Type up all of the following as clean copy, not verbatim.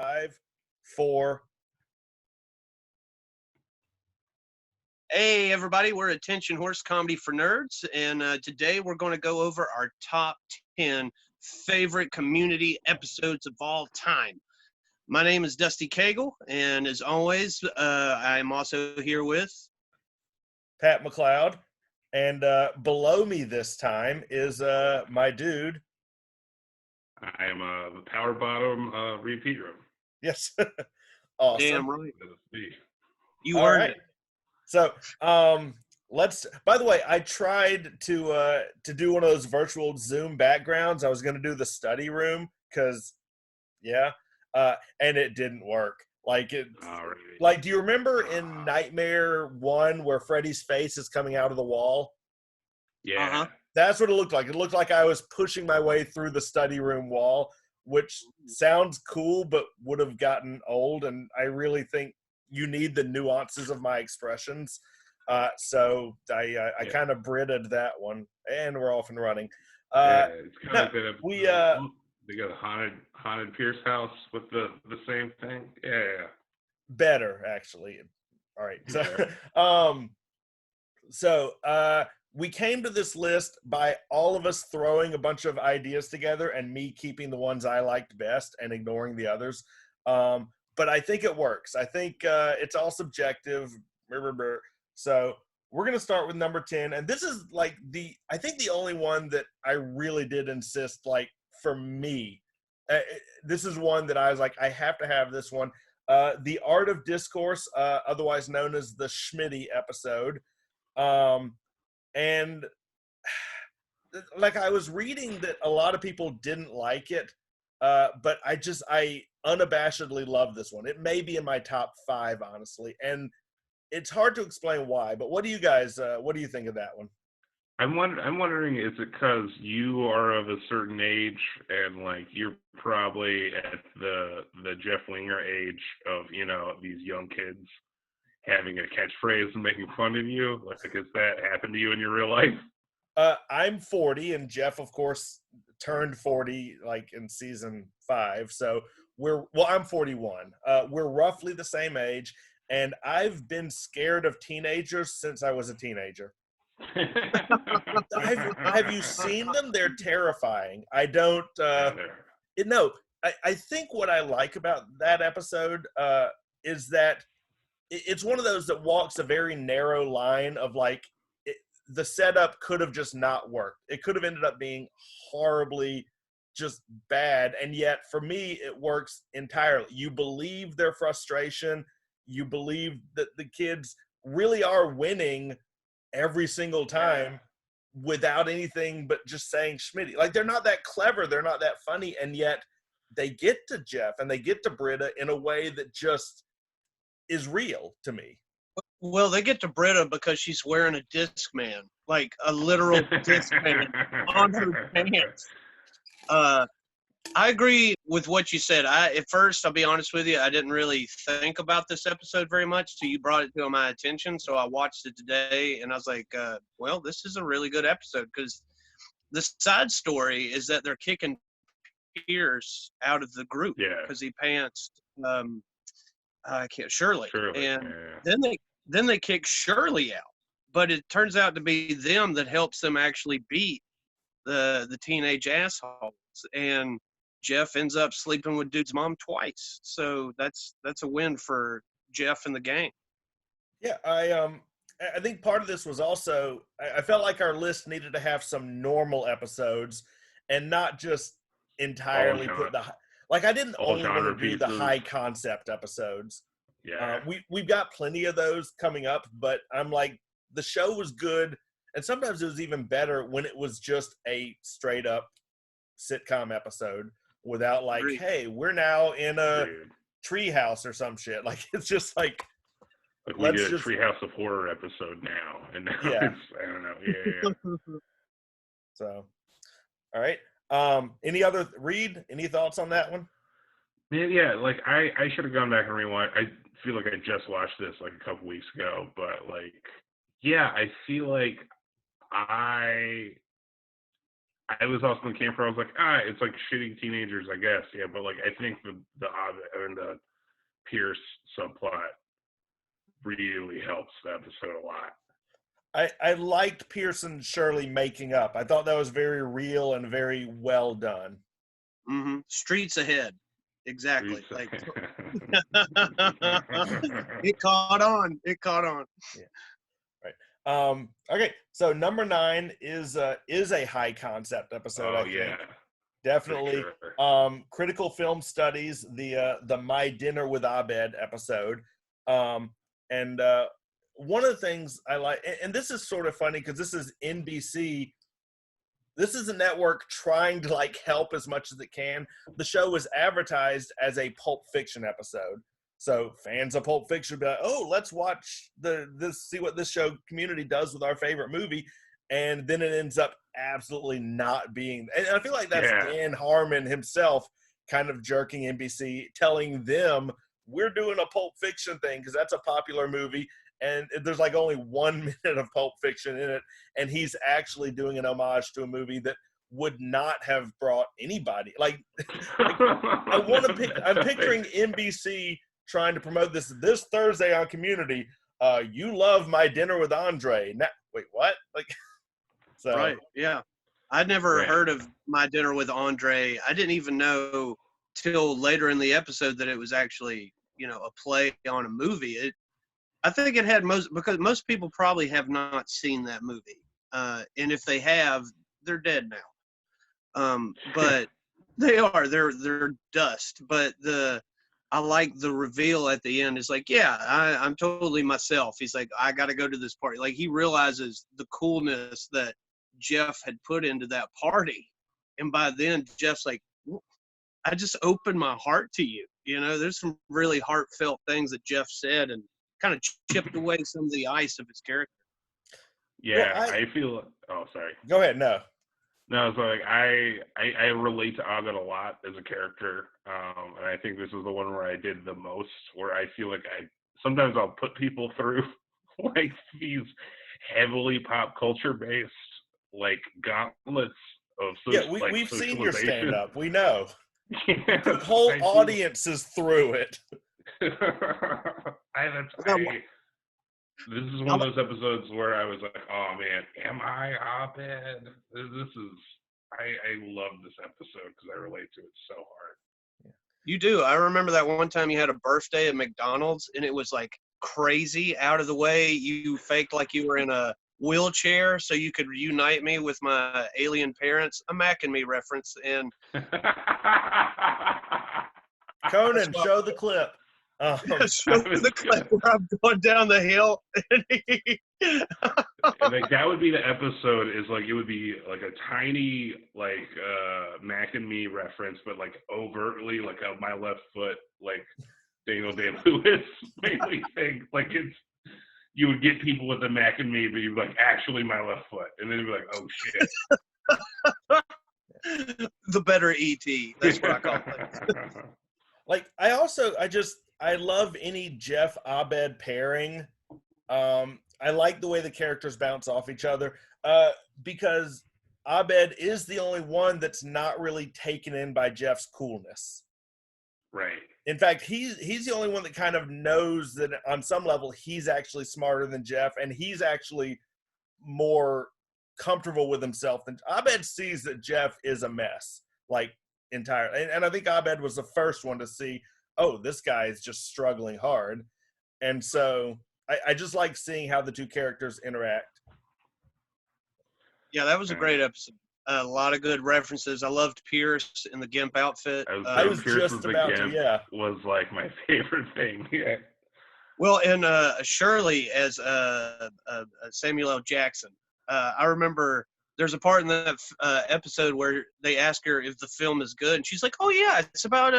5, 4. Hey, everybody, we're Attention Horse Comedy for Nerds, and today we're going to go over our top 10 favorite community episodes of all time. My name is Dusty Cagle, and as always, I am also here with Pat McLeod. And below me this time is my dude. I am the Power Bottom Reid. Yes. Awesome. Damn right. You All earned right. it. So let's. By the way, I tried to do one of those virtual Zoom backgrounds. I was going to do the study room because, and it didn't work. Like it. Alright. Like, do you remember in Nightmare 1 where Freddy's face is coming out of the wall? Yeah. Uh-huh. That's what it looked like. It looked like I was pushing my way through the study room wall, which sounds cool, but would have gotten old. And I really think you need the nuances of my expressions. So I kind of Brited that one, and we're off and running. It's kind of like that we they got a haunted Pierce house with the same thing. Yeah. better actually. All right. So, Yeah. so we came to this list by all of us throwing a bunch of ideas together and me keeping the ones I liked best and ignoring the others. But I think it works. I think it's all subjective. So we're going to start with number 10. And this is like I think the only one that I really did insist, like for me, this is one that I was like, I have to have this one. The Art of Discourse, otherwise known as the Schmitty episode. And like I was reading that a lot of people didn't like it, but I unabashedly love this one. It may be in my top 5, honestly, and it's hard to explain why. But what do you guys? What do you think of that one? I'm wondering, is it because you are of a certain age and like you're probably at the Jeff Winger age of these young kids having a catchphrase and making fun of you? Like, has that happened to you in your real life? I'm 40, and Jeff, of course, turned 40 like in season 5. So I'm 41. We're roughly the same age, and I've been scared of teenagers since I was a teenager. Have you seen them? They're terrifying. I don't. No, I think what I like about that episode is that it's one of those that walks a very narrow line of like the setup could have just not worked. It could have ended up being horribly just bad, and yet for me it works entirely. You believe their frustration. You believe that the kids really are winning every single time without anything but just saying Schmitty. Like, they're not that clever, they're not that funny, and yet they get to Jeff and they get to Britta in a way that just is real to me. Well, they get to Britta because she's wearing a Discman, like a literal Discman on her pants. I agree with what you said. At first, I'll be honest with you, I didn't really think about this episode very much till you brought it to my attention. So I watched it today, and I was like, well, this is a really good episode because the side story is that they're kicking Pierce out of the group because he pantsed Shirley. And then they kick Shirley out. But it turns out to be them that helps them actually beat the teenage assholes. And Jeff ends up sleeping with dude's mom twice. So that's a win for Jeff and the gang. Yeah, I think part of this was also I felt like our list needed to have some normal episodes and not just entirely put like I didn't only want to do the high concept episodes. Yeah. We've got plenty of those coming up, but I'm like, the show was good, and sometimes it was even better when it was just a straight up sitcom episode without like, hey, we're now in a treehouse or some shit. Like, it's just like we did a Treehouse of Horror episode now, and now it's, I don't know. Yeah. So, all right. Any other Reid? Any thoughts on that one? Yeah, like I should have gone back and rewind. I feel like I just watched this like a couple weeks ago, but like, yeah, I feel like I I was also in the camp where I was like, it's like shitty teenagers, I guess. Yeah, but like I think the Ovid and the Pierce subplot really helps the episode a lot. I liked Pierce and Shirley making up. I thought that was very real and very well done. Mm-hmm. Streets ahead. Exactly. Streets Like it caught on. It caught on. Yeah. Right. Okay. So number 9 is a high concept episode. I think definitely. Sure. Critical film studies, the My Dinner with Abed episode, and one of the things I like, and this is sort of funny because this is NBC. This is a network trying to like help as much as it can. The show was advertised as a Pulp Fiction episode, so fans of Pulp Fiction would be like, "Oh, let's watch see what this show community does with our favorite movie," and then it ends up absolutely not being. And I feel like that's Dan Harmon himself kind of jerking NBC, telling them we're doing a Pulp Fiction thing because that's a popular movie. And there's like only 1 minute of Pulp Fiction in it, and he's actually doing an homage to a movie that would not have brought anybody. Like I want to pick. I'm picturing NBC trying to promote this Thursday on Community. You love My Dinner with Andre. Now, wait, what? Like, so right? Yeah, I'd never heard of My Dinner with Andre. I didn't even know till later in the episode that it was actually a play on a movie. I think it had because most people probably have not seen that movie. And if they have, they're dead now. But they're dust. But I like the reveal at the end. It's like, I'm totally myself. He's like, I got to go to this party. Like he realizes the coolness that Jeff had put into that party. And by then Jeff's like, I just opened my heart to you. There's some really heartfelt things that Jeff said and kind of chipped away some of the ice of his character. Yeah, well, I feel. Oh, sorry. Go ahead. No, it's like I relate to Abed a lot as a character, and I think this is the one where I did the most. Where I feel like sometimes I'll put people through like these heavily pop culture based like gauntlets of we've seen your stand up. We know. The whole audience is through it. This is one of those episodes where I was like, oh man, am I Abed? I love this episode because I relate to it so hard. You do. I remember that one time you had a birthday at McDonald's and it was like crazy out of the way. You faked like you were in a wheelchair so you could reunite me with my alien parents. A Mac and Me reference. And Conan, show the clip. Show the clip where I'm going down the hill. Like that would be the episode. Is like it would be like a tiny like Mac and Me reference, but like overtly like my left foot like Daniel Day-Lewis mainly thing. Like you would get people with the Mac and Me, but you'd be like actually my left foot, and then you'd be like, oh shit. The better ET. That's what I call it. Like I love any Jeff Abed pairing. I like the way the characters bounce off each other because Abed is the only one that's not really taken in by Jeff's coolness. Right. In fact, he's the only one that kind of knows that on some level he's actually smarter than Jeff, and he's actually more comfortable with himself than Abed sees that Jeff is a mess, like entirely. And I think Abed was the first one to see, oh, this guy is just struggling hard. And so I just like seeing how the two characters interact. Yeah, that was a great episode. A lot of good references. I loved Pierce in the Gimp outfit. I was Pierce just about to, was like my favorite thing. Yeah. Well, and Shirley as Samuel L. Jackson. I remember there's a part in that episode where they ask her if the film is good, and she's like, "Oh yeah, it's about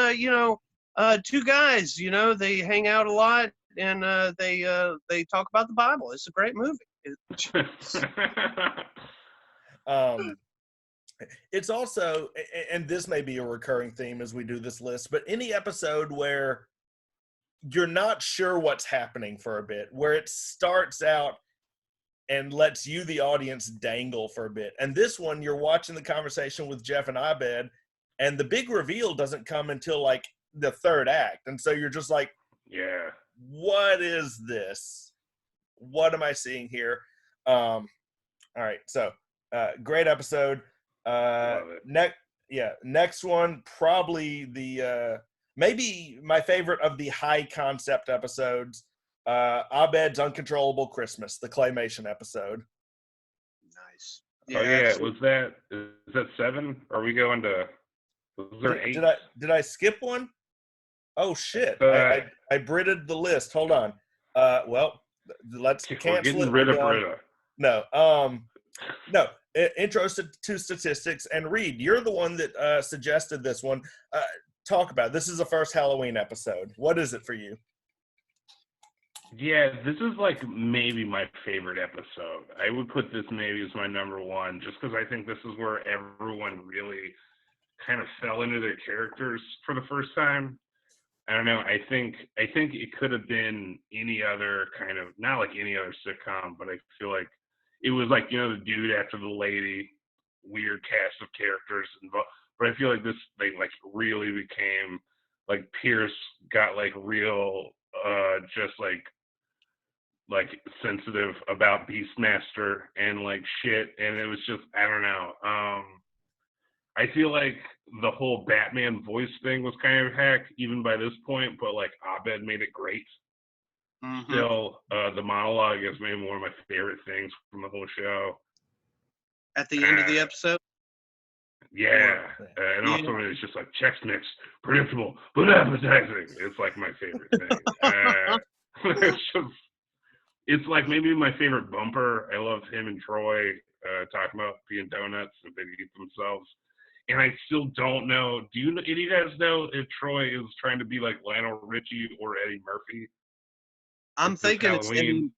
two guys. They hang out a lot and they talk about the Bible. It's a great movie." It's also, and this may be a recurring theme as we do this list, but any episode where you're not sure what's happening for a bit, where it starts out and lets you, the audience, dangle for a bit. And this one, you're watching the conversation with Jeff and Abed, and the big reveal doesn't come until like the third act. And so you're just like, yeah, what is this? What am I seeing here? All right, so great episode. love it. Next one, probably the maybe my favorite of the high concept episodes. Abed's Uncontrollable Christmas, the claymation episode. Nice. Oh yeah, is that 7? Are we going to? Was there 8? Did I skip one? Oh shit! I Brittaed the list. Hold on. Well, let's cancel it. We're getting rid of Britta. No. Intro to statistics. And Reid, you're the one that suggested this one. Talk about it. This is the first Halloween episode. What is it for you? Yeah, this is like maybe my favorite episode. I would put this maybe as my number 1, just because I think this is where everyone really kind of fell into their characters for the first time. I don't know. I think it could have been any other kind of, not like any other sitcom, but I feel like it was like, the dude after the lady, weird cast of characters involved. But I feel like this thing like really became like Pierce got like real, just like sensitive about Beastmaster and like shit, and it was just, I don't know. I feel like the whole Batman voice thing was kind of hack even by this point, but like Abed made it great. Mm-hmm. Still, the monologue is maybe one of my favorite things from the whole show. At the end of the episode? Yeah. And also it's just like Chex Mix, predictable, but appetizing. It's like my favorite thing. It's like maybe my favorite bumper. I love him and Troy talking about being donuts if they eat themselves. And I still don't know. Do you guys know if Troy is trying to be like Lionel Richie or Eddie Murphy? I'm thinking it's Eddie.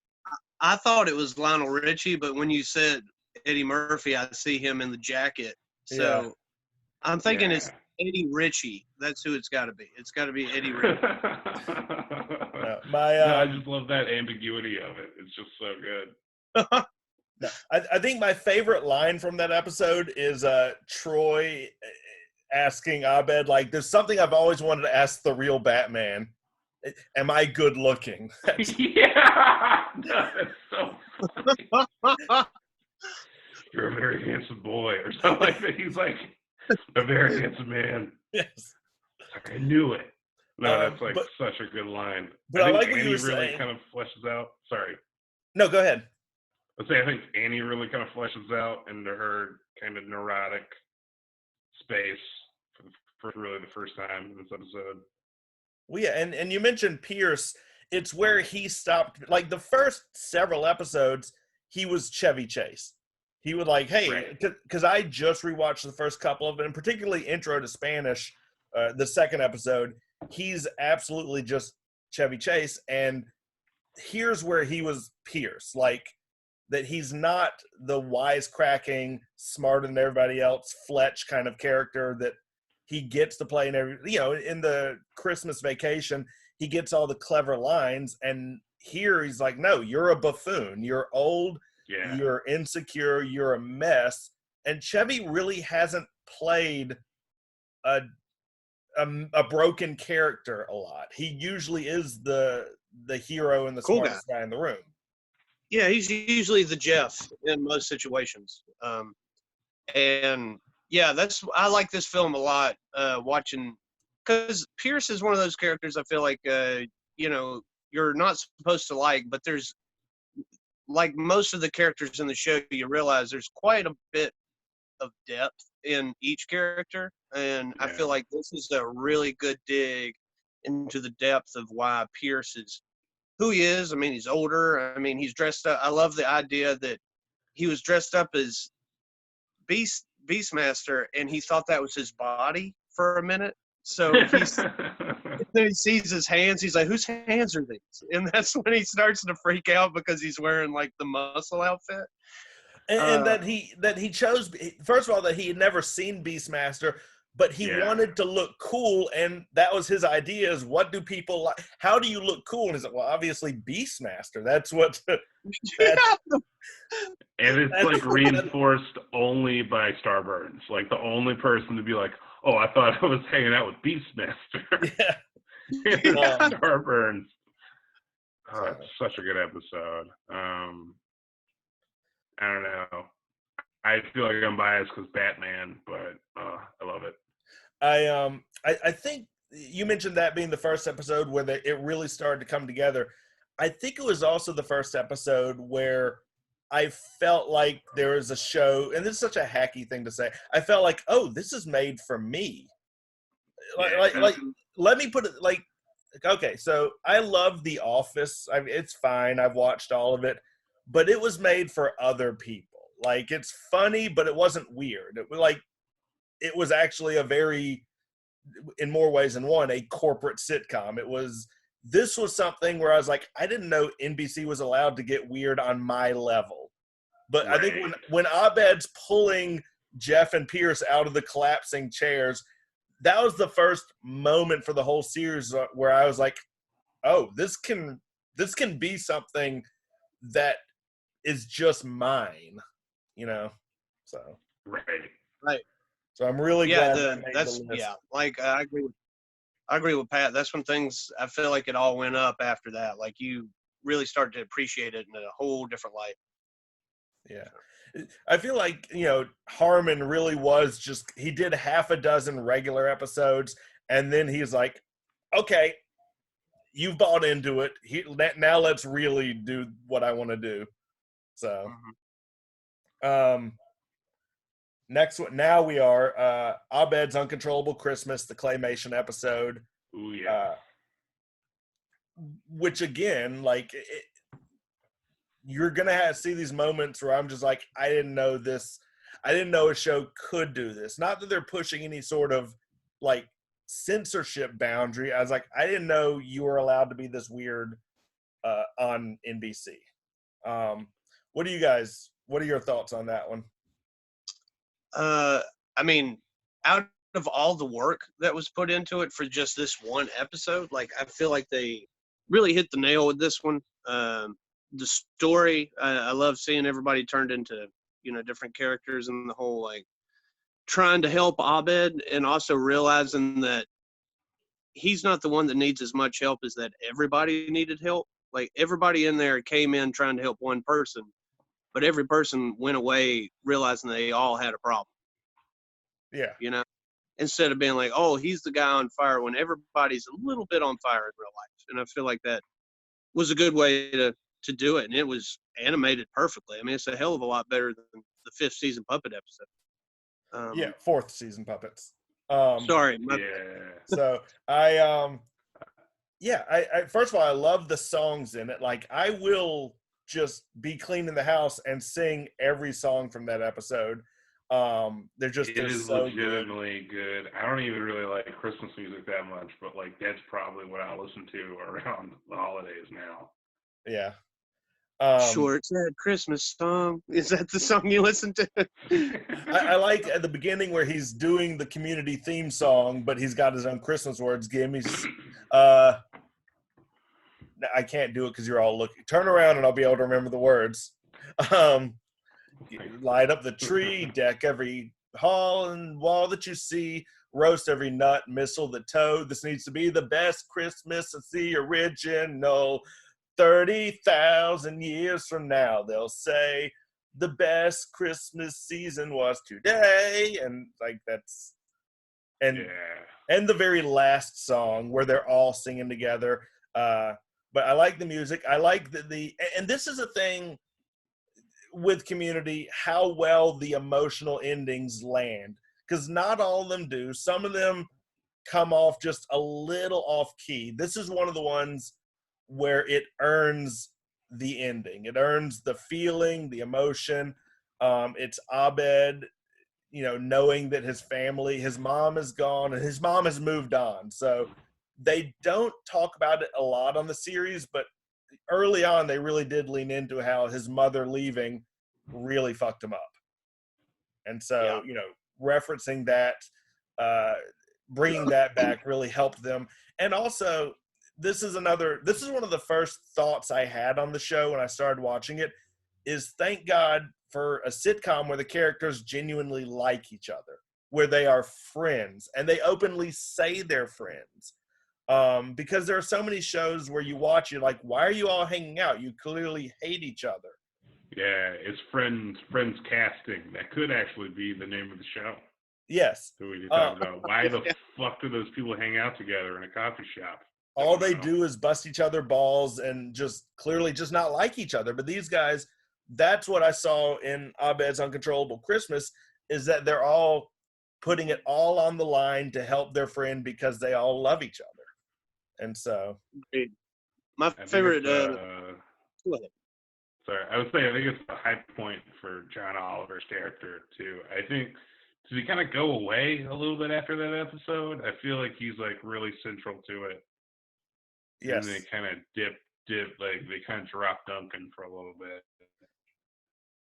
I thought it was Lionel Richie, but when you said Eddie Murphy, I see him in the jacket. So I'm thinking it's Eddie Ritchie. That's who it's got to be. It's got to be Eddie Ritchie. I just love that ambiguity of it. It's just so good. I think my favorite line from that episode is Troy asking Abed, like, there's something I've always wanted to ask the real Batman. Am I good looking? Yeah! That's so funny. You're a very handsome boy, or something like that. He's like, a very handsome man. Yes. I knew it. No, that's like such a good line. But I like Annie what you were really saying. kind of fleshes out. Sorry. No, go ahead. I think Annie really kind of fleshes out into her kind of neurotic space for really the first time in this episode. Well, yeah, and you mentioned Pierce. It's where he stopped. Like the first several episodes, he was Chevy Chase. He would like, hey, because I just rewatched the first couple of them, and particularly Intro to Spanish, the second episode. He's absolutely just Chevy Chase, and here's where he was Pierce. Like that, he's not the wisecracking, smarter than everybody else, Fletch kind of character that he gets to play in every. In the Christmas Vacation, he gets all the clever lines, and here he's like, no, you're a buffoon. You're old. Yeah. You're insecure. You're a mess. And Chevy really hasn't played a broken character a lot. He usually is the hero and the cool smartest guy in the room. Yeah, he's usually the Jeff in most situations. And yeah, I like this film a lot. Watching, because Pierce is one of those characters I feel like you're not supposed to like, but there's, like most of the characters in the show, you realize there's quite a bit of depth in each character. And I feel like this is a really good dig into the depth of why Pierce is who he is. I mean, he's older. I mean, he's dressed up. I love the idea that he was dressed up as Beastmaster, and he thought that was his body for a minute. So he sees his hands. He's like, whose hands are these? And that's when he starts to freak out because he's wearing like the muscle outfit. And that he chose, first of all, that he had never seen Beastmaster, but he wanted to look cool, and that was his idea, is what do people like? How do you look cool? And he's like, well, obviously Beastmaster. That's what and it's like reinforced only by Starburns. Like the only person to be like, oh, I thought I was hanging out with Beastmaster. Yeah. Starburns. Oh, it's such a good episode. I don't know. I feel like I'm biased because Batman, but I love it. I think you mentioned that being the first episode where it really started to come together. I think it was also the first episode where I felt like there was a show, and this is such a hacky thing to say. I felt like, oh, this is made for me. Like let me put it like, okay, so I love The Office. It's fine. I've watched all of it, but it was made for other people. Like, it's funny, but it wasn't weird. It was actually a very, in more ways than one, a corporate sitcom. This was something where I was like, I didn't know NBC was allowed to get weird on my level. But right. I think when Abed's pulling Jeff and Pierce out of the collapsing chairs, that was the first moment for the whole series where I was like, oh, this can be something that is just mine, so. Right. So I'm really glad that's the list. Yeah, like I agree with Pat. That's when things, I feel like it all went up after that. Like you really started to appreciate it in a whole different light. Yeah. I feel like, Harmon really was he did half a dozen regular episodes, and then he's like, okay, you've bought into it. Now let's really do what I want to do. So, next one. Now we are Abed's Uncontrollable Christmas, the claymation episode. Ooh, yeah. Which again, you're gonna see these moments where I'm just like, I didn't know a show could do this. Not that they're pushing any sort of censorship boundary. I was like, I didn't know you were allowed to be this weird on NBC. What are your thoughts on that one? I mean, out of all the work that was put into it for just this one episode, I feel like they really hit the nail with this one. The story, I love seeing everybody turned into, different characters, and the whole, trying to help Abed and also realizing that he's not the one that needs as much help as that everybody needed help. Everybody in there came in trying to help one person, but every person went away realizing they all had a problem. Yeah. Instead of being like, oh, he's the guy on fire, when everybody's a little bit on fire in real life. And I feel like that was a good way to do it. And it was animated perfectly. I mean, it's a hell of a lot better than the 5th season Puppet episode. 4th season Puppets. Sorry. So I first of all, I love the songs in it. I will just be cleaning the house and sing every song from that episode. It is so legitimately good. I don't even really like Christmas music that much, but that's probably what I listen to around the holidays now. Yeah. Short Sad Christmas song. Is that the song you listen to? I like at the beginning where he's doing the community theme song, but he's got his own Christmas words. I can't do it because you're all looking. Turn around and I'll be able to remember the words. Light up the tree, deck every hall and wall that you see, roast every nut, missile the toad. This needs to be the best Christmas. It's the original. 30,000 years from now, they'll say the best Christmas season was today. And that's, and the very last song where they're all singing together. But I like the music. I like and this is a thing with Community, how well the emotional endings land, because not all of them do. Some of them come off just a little off key. This is one of the ones where it earns the ending. It earns the feeling, the emotion. It's Abed, knowing that his mom is gone and his mom has moved on. So they don't talk about it a lot on the series, but early on, they really did lean into how his mother leaving really fucked him up. And so, referencing that, bringing that back really helped them. And also, this is one of the first thoughts I had on the show when I started watching it, is thank God for a sitcom where the characters genuinely like each other, where they are friends and they openly say they're friends. Because there are so many shows where you watch, you're like, why are you all hanging out? You clearly hate each other. Yeah, it's friends casting. That could actually be the name of the show. Yes. So we talked about why the fuck do those people hang out together in a coffee shop? All they do is bust each other balls and just clearly just not like each other. But these guys, that's what I saw in Abed's Uncontrollable Christmas, is that they're all putting it all on the line to help their friend because they all love each other. And so, my favorite. Sorry, I was saying I think it's the high point for John Oliver's character too. I think, did he kind of go away a little bit after that episode? I feel like he's like really central to it. yes. And they kind of dip, like they kind of dropped Duncan for a little bit.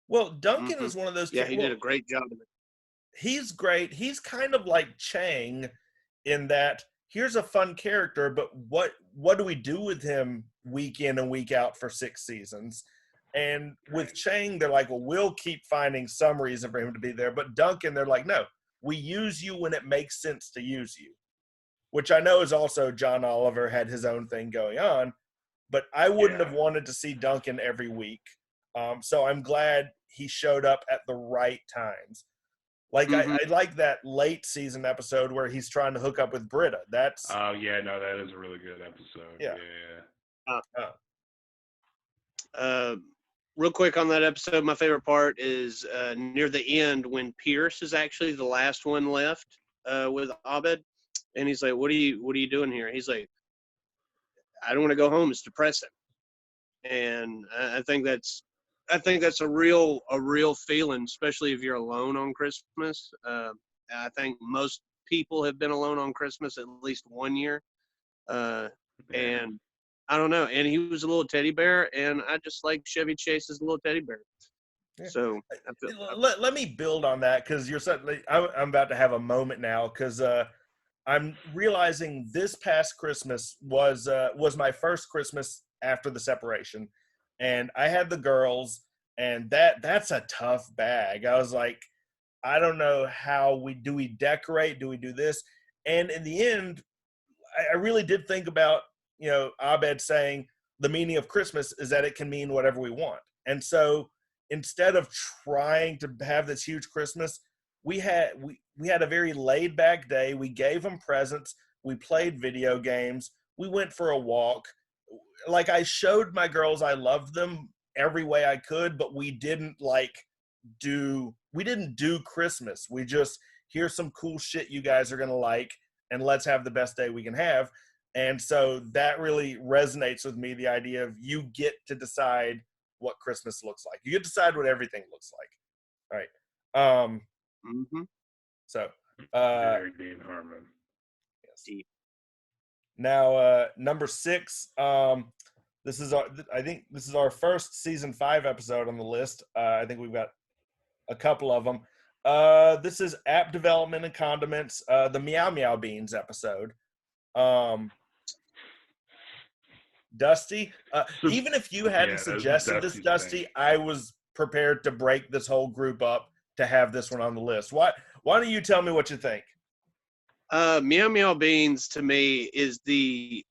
Well, Duncan is one of those. Yeah, he did a great job of it. He's great. He's kind of like Chang in that here's a fun character, but what do we do with him week in and week out for 6 seasons? And with Chang, they're like, well, we'll keep finding some reason for him to be there. But Duncan, they're like, no, we use you when it makes sense to use you, which I know is also John Oliver had his own thing going on, but I wouldn't have wanted to see Duncan every week. So I'm glad he showed up at the right times. Like I like that late season episode where he's trying to hook up with Britta. That's that is a really good episode. Yeah. Real quick on that episode, my favorite part is near the end when Pierce is actually the last one left with Abed, and he's like, "What are you doing here?" He's like, "I don't want to go home. It's depressing." And I think that's a real feeling, especially if you're alone on Christmas. I think most people have been alone on Christmas at least one year, and I don't know. And he was a little teddy bear, and I just like Chevy Chase's little teddy bear. Yeah. So let me build on that, because I'm about to have a moment now, because I'm realizing this past Christmas was my first Christmas after the separation, and I had the girls, and that's a tough bag. I was like, I don't know how we decorate, do we do this? And in the end, I really did think about, Abed saying the meaning of Christmas is that it can mean whatever we want. And so instead of trying to have this huge Christmas, we had a very laid back day. We gave them presents. We played video games. We went for a walk. Like, I showed my girls I loved them every way I could, but we didn't do Christmas. We just, here's some cool shit you guys are going to like, and let's have the best day we can have. And so that really resonates with me, the idea of you get to decide what Christmas looks like. You get to decide what everything looks like. All right. So, very Dean Harmon. Yes. Now, number 6, I think this is our first season 5 episode on the list. I think we've got a couple of them. This is App Development and Condiments, the Meow Meow Beans episode. Dusty, even if you hadn't suggested this, Dusty, I was prepared to break this whole group up to have this one on the list. Why don't you tell me what you think? Meow Meow Beans to me is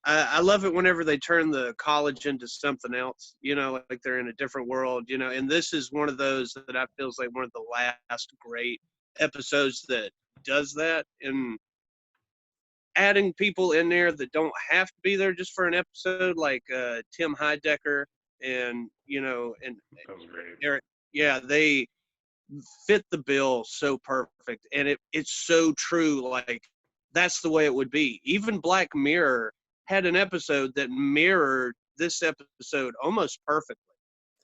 I love it whenever they turn the college into something else, like they're in a different world, and this is one of those that I feel is like one of the last great episodes that does that, and adding people in there that don't have to be there just for an episode, like Tim Heidecker and Eric. Yeah, they fit the bill so perfect, and it's so true. Like, that's the way it would be. Even Black Mirror had an episode that mirrored this episode almost perfectly.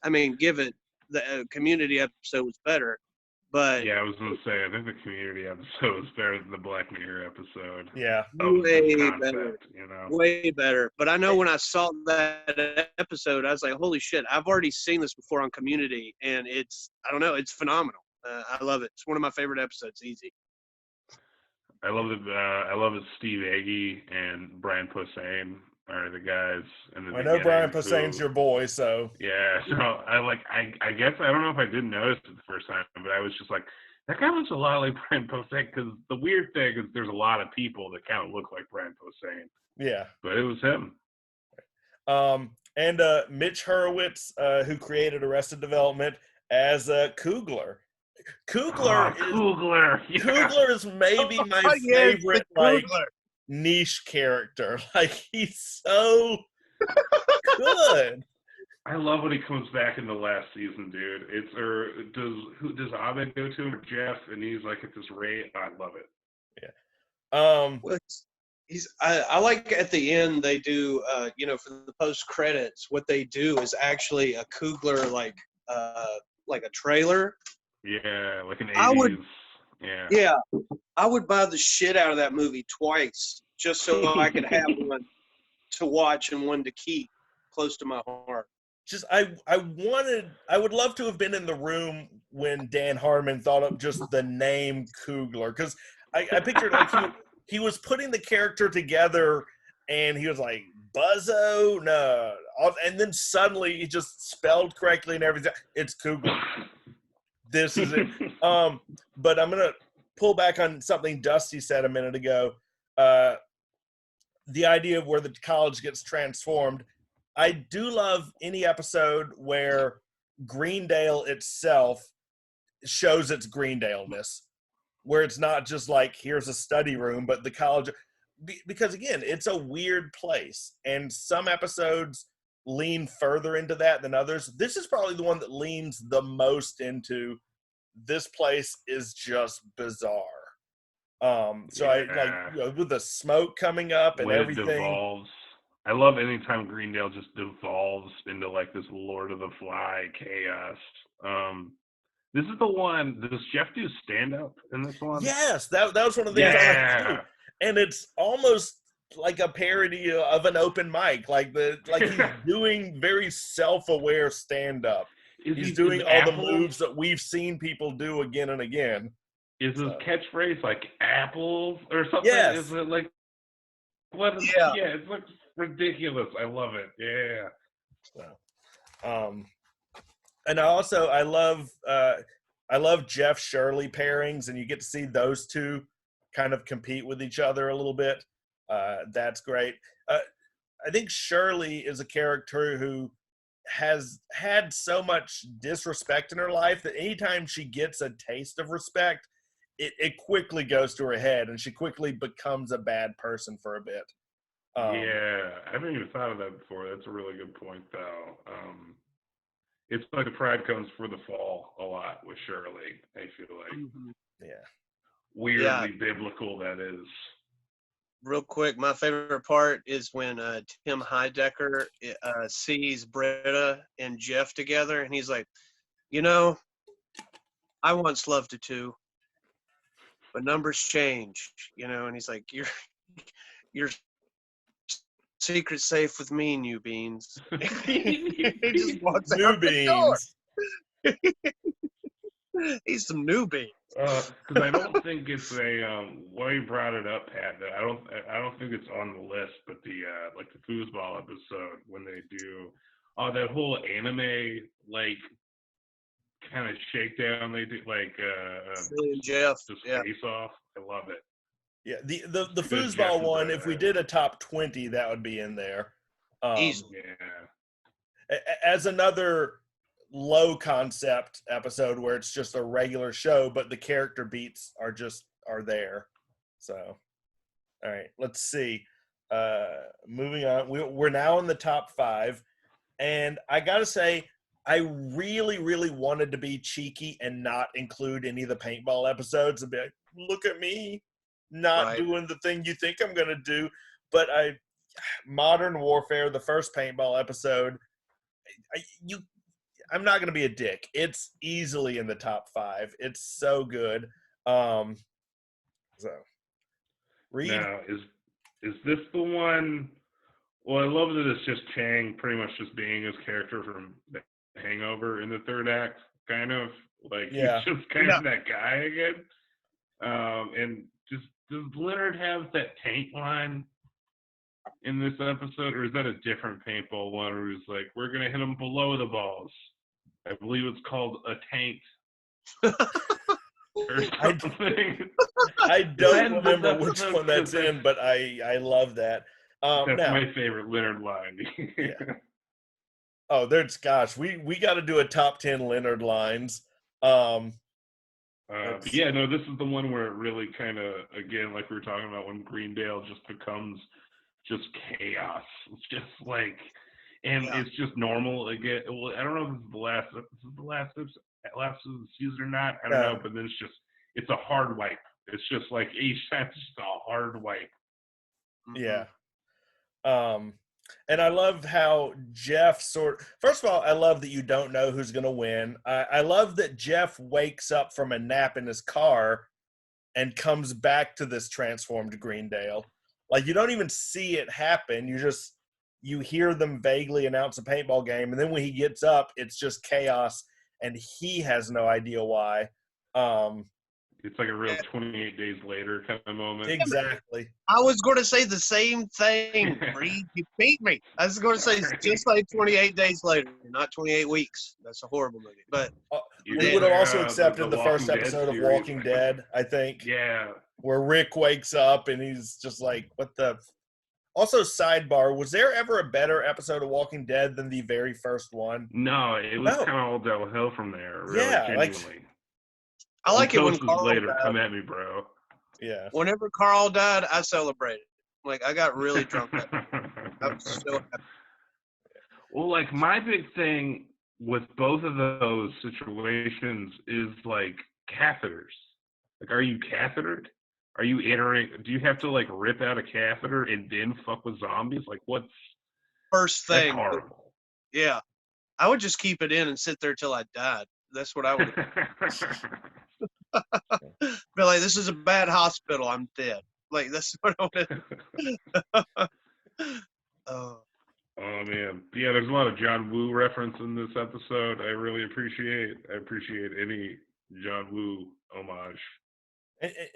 I mean, give it the Community episode was better, but yeah, I was going to say I think the Community episode was better than the Black Mirror episode. Yeah, way better. Way better. But I know when I saw that episode, I was like, holy shit! I've already seen this before on Community, and it's phenomenal. I love it. It's one of my favorite episodes. Easy. I love that Steve Agee and Brian Posehn are the guys in the I beginning. know Brian Posehn's your boy, so yeah. So I guess I don't know if I didn't notice it the first time, but I was just like, that guy looks a lot like Brian Posehn. Because the weird thing is, there's a lot of people that kind of look like Brian Posehn. Yeah. But it was him. And Mitch Hurwitz, who created Arrested Development, as Coogler. Coogler is maybe my Yes, the favorite like Coogler. niche character. Like, he's so good. I love when he comes back in the last season, dude. Does Abed go to him or Jeff, and he's like at this rate? I love it. Yeah. Well, I like at the end they do for the post credits, what they do is actually a Coogler like a trailer. Yeah, like an 80s. I would, yeah, I would buy the shit out of that movie twice just so I could have one to watch and one to keep close to my heart. Just I would love to have been in the room when Dan Harmon thought up just the name Coogler, because I pictured like he was putting the character together and he was like, Buzzo, no, and then suddenly he just spelled correctly and everything. It's Coogler. This is it. But I'm gonna pull back on something Dusty said a minute ago. The idea of where the college gets transformed. I do love any episode where Greendale itself shows its Greendale-ness, where it's not just like, here's a study room, but the college, because again, it's a weird place, and some episodes lean further into that than others. This is probably the one that leans the most into, this place is just bizarre. So I like, with the smoke coming up and when everything. It devolves. I love anytime Greendale just devolves into like this Lord of the Fly chaos. This is the one. Does Jeff do stand up in this one? Yes, that was one of the things I like too. And it's almost like a parody of an open mic. Like he's doing very self-aware stand up. He's doing all the moves that we've seen people do again and again. Is his catchphrase like apples or something? Yes. Is it like what? Yeah, it's like ridiculous. I love it. Yeah. So, and I love Jeff Shirley pairings, and you get to see those two kind of compete with each other a little bit. That's great. I think Shirley is a character who has had so much disrespect in her life that anytime she gets a taste of respect, it quickly goes to her head, and she quickly becomes a bad person for a bit. Yeah, I haven't even thought of that before. That's a really good point, though. It's like the pride comes for the fall a lot with Shirley, I feel like. Mm-hmm. Yeah. Weirdly biblical, that is. Real quick, my favorite part is when Tim Heidecker sees Britta and Jeff together, and he's like, I once loved it too, but numbers change, and he's like, your secret's safe with me, New Beans. He just walks out the door. He's some New Beans. Because I don't think it's a why you brought it up, Pat. I don't think it's on the list, but the like the foosball episode when they do that whole anime like kind of shakedown they do like Jeff just face off. I love it. Yeah, the foosball one. If we did a top 20, that would be in there. As another low concept episode where it's just a regular show, but the character beats are there. So, all right, let's see. Moving on, we're now in the top 5, and I gotta say, I really, really wanted to be cheeky and not include any of the paintball episodes and be like, look at me, not doing the thing you think I'm gonna do. But Modern Warfare, the first paintball episode, I'm not going to be a dick. It's easily in the top 5. It's so good. Reid? Now, is this the one? Well, I love that it's just Chang pretty much just being his character from The Hangover in the third act, kind of. Like, he's just kind of that guy again. And just does Leonard have that taint line in this episode, or is that a different paintball one where he's like, we're gonna hit him below the balls? I believe it's called a taint or something. I don't remember which one that's in, but I love that. That's now, my favorite Leonard line. Yeah. Oh, we got to do a top 10 Leonard lines. Yeah, no, this is the one where it really kind of, again, like we were talking about, when Greendale just becomes just chaos. It's just like, and it's just normal again. Well, I don't know if this is the last episode of the season or not. I don't know, but then it's a hard wipe. It's just like each time, it's just a hard wipe. Yeah. And I love how Jeff first of all, I love that you don't know who's going to win. I love that Jeff wakes up from a nap in his car and comes back to this transformed Greendale. Like, you don't even see it happen. You hear them vaguely announce a paintball game. And then when he gets up, it's just chaos and he has no idea why. It's like a real 28 days later kind of moment. Exactly. I was going to say the same thing, Reid. You beat me. I was going to say just like 28 days later, not 28 weeks. That's a horrible movie. But we would have also accepted the first episode of Walking Dead, I think. Yeah. Where Rick wakes up and he's just like, what the... Also, sidebar, was there ever a better episode of Walking Dead than the very first one? No, it was kind of all downhill from there, really, genuinely. I like it when Carl later. died. Come at me, bro. Yeah. Whenever Carl died, I celebrated. Like, I got really drunk that night. I was so happy. Well, like, my big thing with both of those situations is, like, catheters. Like, are you cathetered? Are you entering? Do you have to, like, rip out a catheter and then fuck with zombies? Like, what's... First thing. That's horrible. Yeah. I would just keep it in and sit there till I died. That's what I would be like, this is a bad hospital. I'm dead. Like, that's what I would Oh, man. Yeah, there's a lot of John Woo reference in this episode. I really appreciate. I appreciate any John Woo homage.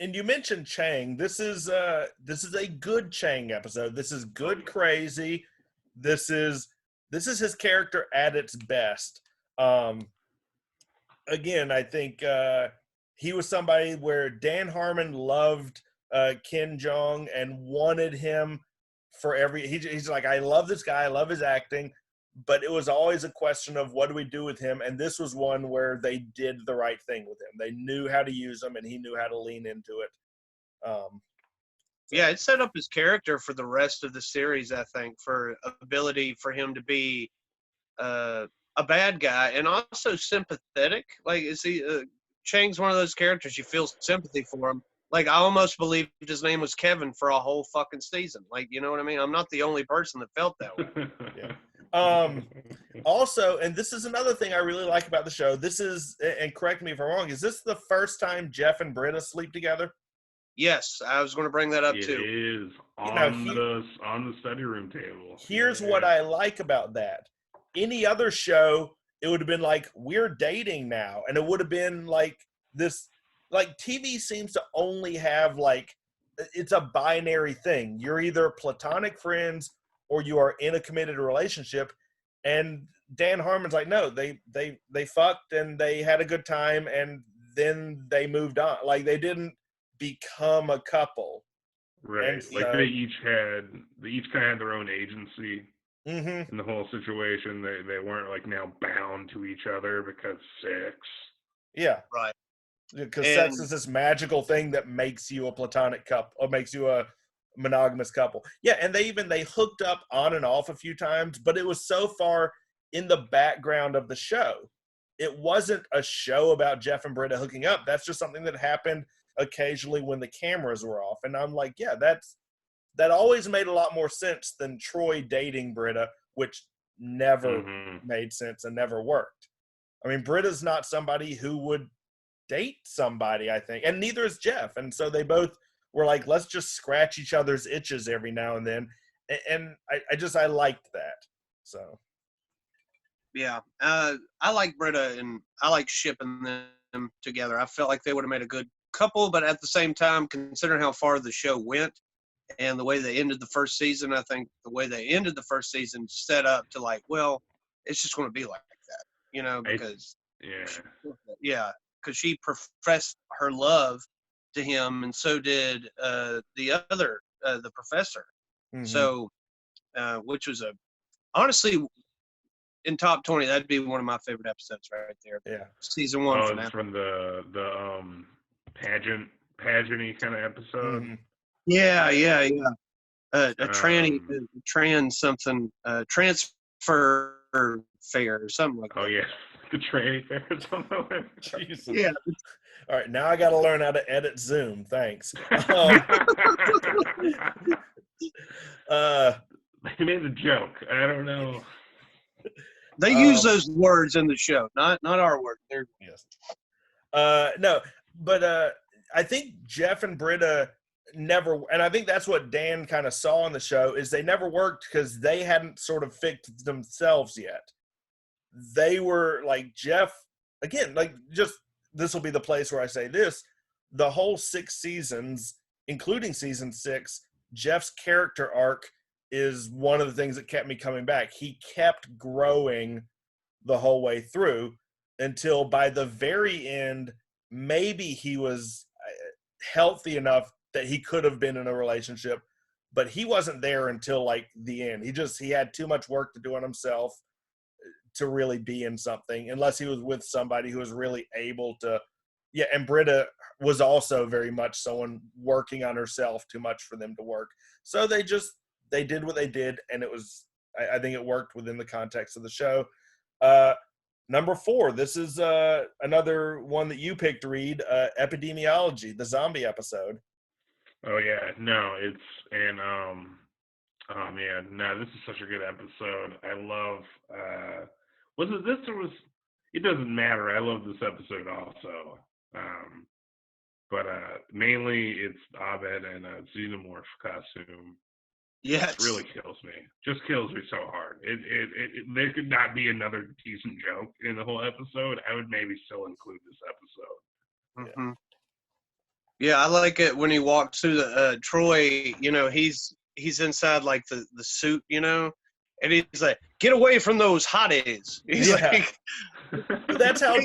And you mentioned Chang. This is a good Chang episode. This is good crazy. This is his character at its best. Again, I think he was somebody where Dan Harmon loved Ken Jeong and wanted him for he's like, I love this guy, I love his acting, but it was always a question of what do we do with him, and this was one where they did the right thing with him. They knew how to use him, and he knew how to lean into it. Yeah, it set up his character for the rest of the series, I think, for ability for him to be a bad guy and also sympathetic. Like, Chang's one of those characters you feel sympathy for him. Like, I almost believed his name was Kevin for a whole fucking season. Like, you know what I mean? I'm not the only person that felt that way. Yeah. Also, and this is another thing I really like about the show. This is, and correct me if I'm wrong, is this the first time Jeff and Britta sleep together? Yes, I was going to bring that up too. It is on the study room table. Here's what I like about that. Any other show, it would have been like, we're dating now, and it would have been like this. Like, TV seems to only have, like, it's a binary thing. You're either platonic friends or you are in a committed relationship. And Dan Harmon's like, no, they fucked and they had a good time and then they moved on. Like, they didn't become a couple. Right. So, like, they each kind of had their own agency in the whole situation. They weren't, like, now bound to each other because sex. Yeah. Right. Because sex is this magical thing that makes you a platonic couple or makes you a monogamous couple. Yeah, and they hooked up on and off a few times, but it was so far in the background of the show. It wasn't a show about Jeff and Britta hooking up. That's just something that happened occasionally when the cameras were off. And I'm like, yeah, that always made a lot more sense than Troy dating Britta, which never made sense and never worked. I mean, Britta's not somebody who would date somebody, I think, and neither is Jeff. And so they both were like, let's just scratch each other's itches every now and then. And I liked that. So yeah, I like Britta and I like shipping them together. I felt like they would have made a good couple, but at the same time, considering how far the show went and the way they ended the first season, I think the way they ended the first season set up to like, well, it's just going to be like that, you know, because because she professed her love to him, and so did the other, the professor. Mm-hmm. So, which was honestly, in top 20, that'd be one of my favorite episodes right there. Yeah. Season 1. Oh, it's from the pageant-y kind of episode. Mm-hmm. Yeah. A transfer fair or something like that. Oh yeah, the tranny fair or something. Jesus. Yeah. All right, now I got to learn how to edit Zoom. Thanks. They made a joke. I don't know. They use those words in the show, not our words. Yes. No, but I think Jeff and Britta never, and I think that's what Dan kind of saw in the show, is they never worked because they hadn't sort of fixed themselves yet. They were like Jeff, again, like just, this will be the place where I say this, the whole 6 seasons, including season 6, Jeff's character arc is one of the things that kept me coming back. He kept growing the whole way through until by the very end, maybe he was healthy enough that he could have been in a relationship, but he wasn't there until like the end. He had too much work to do on himself to really be in something, unless he was with somebody who was really able to. Yeah, and Britta was also very much someone working on herself too much for them to work. So they did what they did, and it was, I think it worked within the context of the show. Number 4, this is another one that you picked, Reid, Epidemiology, the zombie episode. Oh yeah, no, oh man, no, this is such a good episode. I love, was it this or was, it doesn't matter. I love this episode also. But mainly it's Abed and a xenomorph costume. Yes. It really kills me. Just kills me so hard. There could not be another decent joke in the whole episode. I would maybe still include this episode. Mm-hmm. Yeah, I like it when he walks through the Troy. You know, he's inside like the suit. You know, and he's like, "Get away from those hotties." He's like, but that's how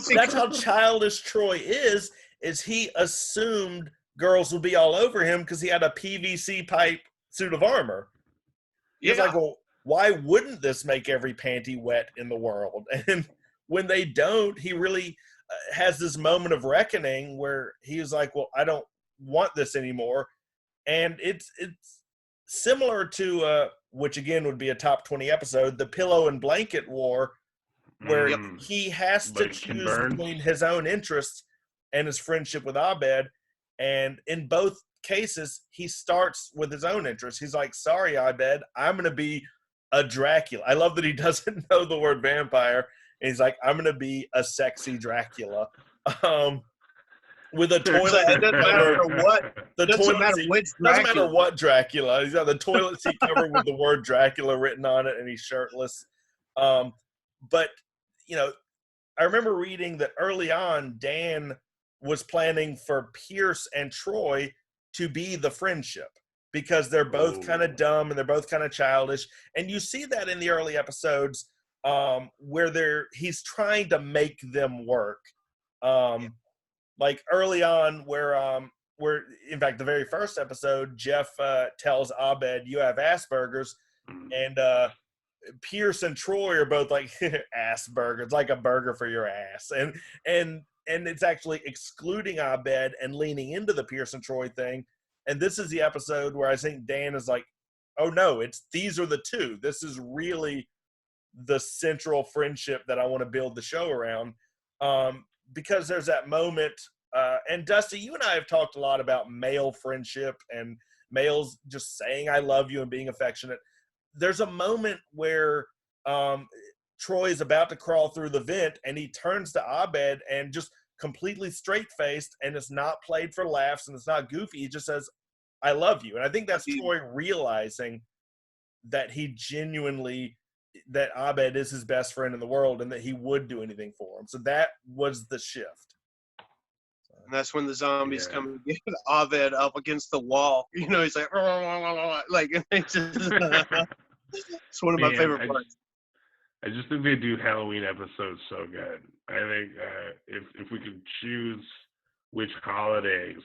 childish Troy is. Is he assumed girls would be all over him because he had a PVC pipe suit of armor. He's like, well, why wouldn't this make every panty wet in the world? And when they don't, he really has this moment of reckoning where he's like, well, I don't want this anymore. And it's similar to, which again would be a top 20 episode, the pillow and blanket war, where he has to choose between his own interests and his friendship with Abed. And in both cases, he starts with his own interests. He's like, sorry, Abed, I'm going to be a Dracula. I love that he doesn't know the word vampire. And he's like, I'm going to be a sexy Dracula. With a toilet. It doesn't matter what. Doesn't matter what Dracula. He's got the toilet seat covered with the word Dracula written on it, and he's shirtless. But, you know, I remember reading that early on, Dan was planning for Pierce and Troy to be the friendship because they're both kind of dumb and they're both kind of childish. And you see that in the early episodes where he's trying to make them work. Like early on where in fact, the very first episode, Jeff tells Abed, you have Asperger's, and Pierce and Troy are both like, Asperger's, it's like a burger for your ass. And it's actually excluding Abed and leaning into the Pierce and Troy thing. And this is the episode where I think Dan is like, oh no, these are the two. This is really the central friendship that I want to build the show around. Because there's that moment, and Dusty, you and I have talked a lot about male friendship and males just saying I love you and being affectionate. There's a moment where Troy is about to crawl through the vent and he turns to Abed and just completely straight-faced, and it's not played for laughs and it's not goofy. He just says, I love you. And I think that's Troy realizing that that Abed is his best friend in the world and that he would do anything for him. So that was the shift. And that's when the zombies Yeah. come and get Abed up against the wall. You know, he's like, like, it's just, it's one of my Man, favorite parts. I just think they do Halloween episodes so good. I think if we could choose which holiday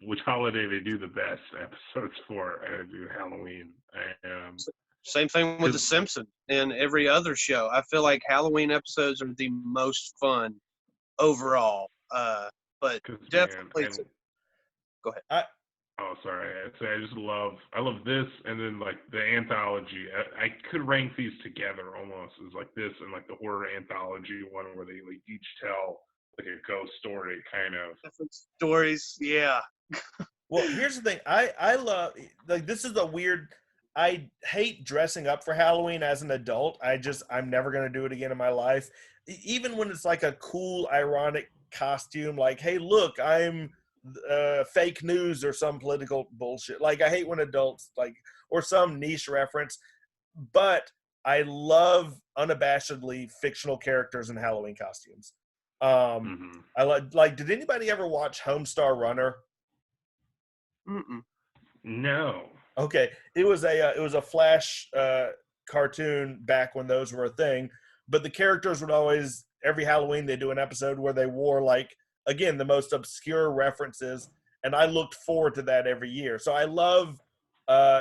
they do the best episodes for, I would do Halloween. Same thing with The Simpsons and every other show. I feel like Halloween episodes are the most fun overall. But definitely, go ahead. Oh, sorry. I love this, and then like the anthology. I could rank these together almost as like this and like the horror anthology one where they like each tell like a ghost story kind of. Different stories, yeah. Well, here's the thing. I love, like, this is a weird. I hate dressing up for Halloween as an adult. I'm never gonna do it again in my life. Even when it's like a cool, ironic costume, like, hey, look, I'm fake news or some political bullshit. Like, I hate when adults like, or some niche reference. But I love unabashedly fictional characters in Halloween costumes. I like. Did anybody ever watch Homestar Runner? Mm-mm. No. Okay, it was a Flash cartoon back when those were a thing, but the characters would always, every Halloween they do an episode where they wore, like, again, the most obscure references, and I looked forward to that every year. So I love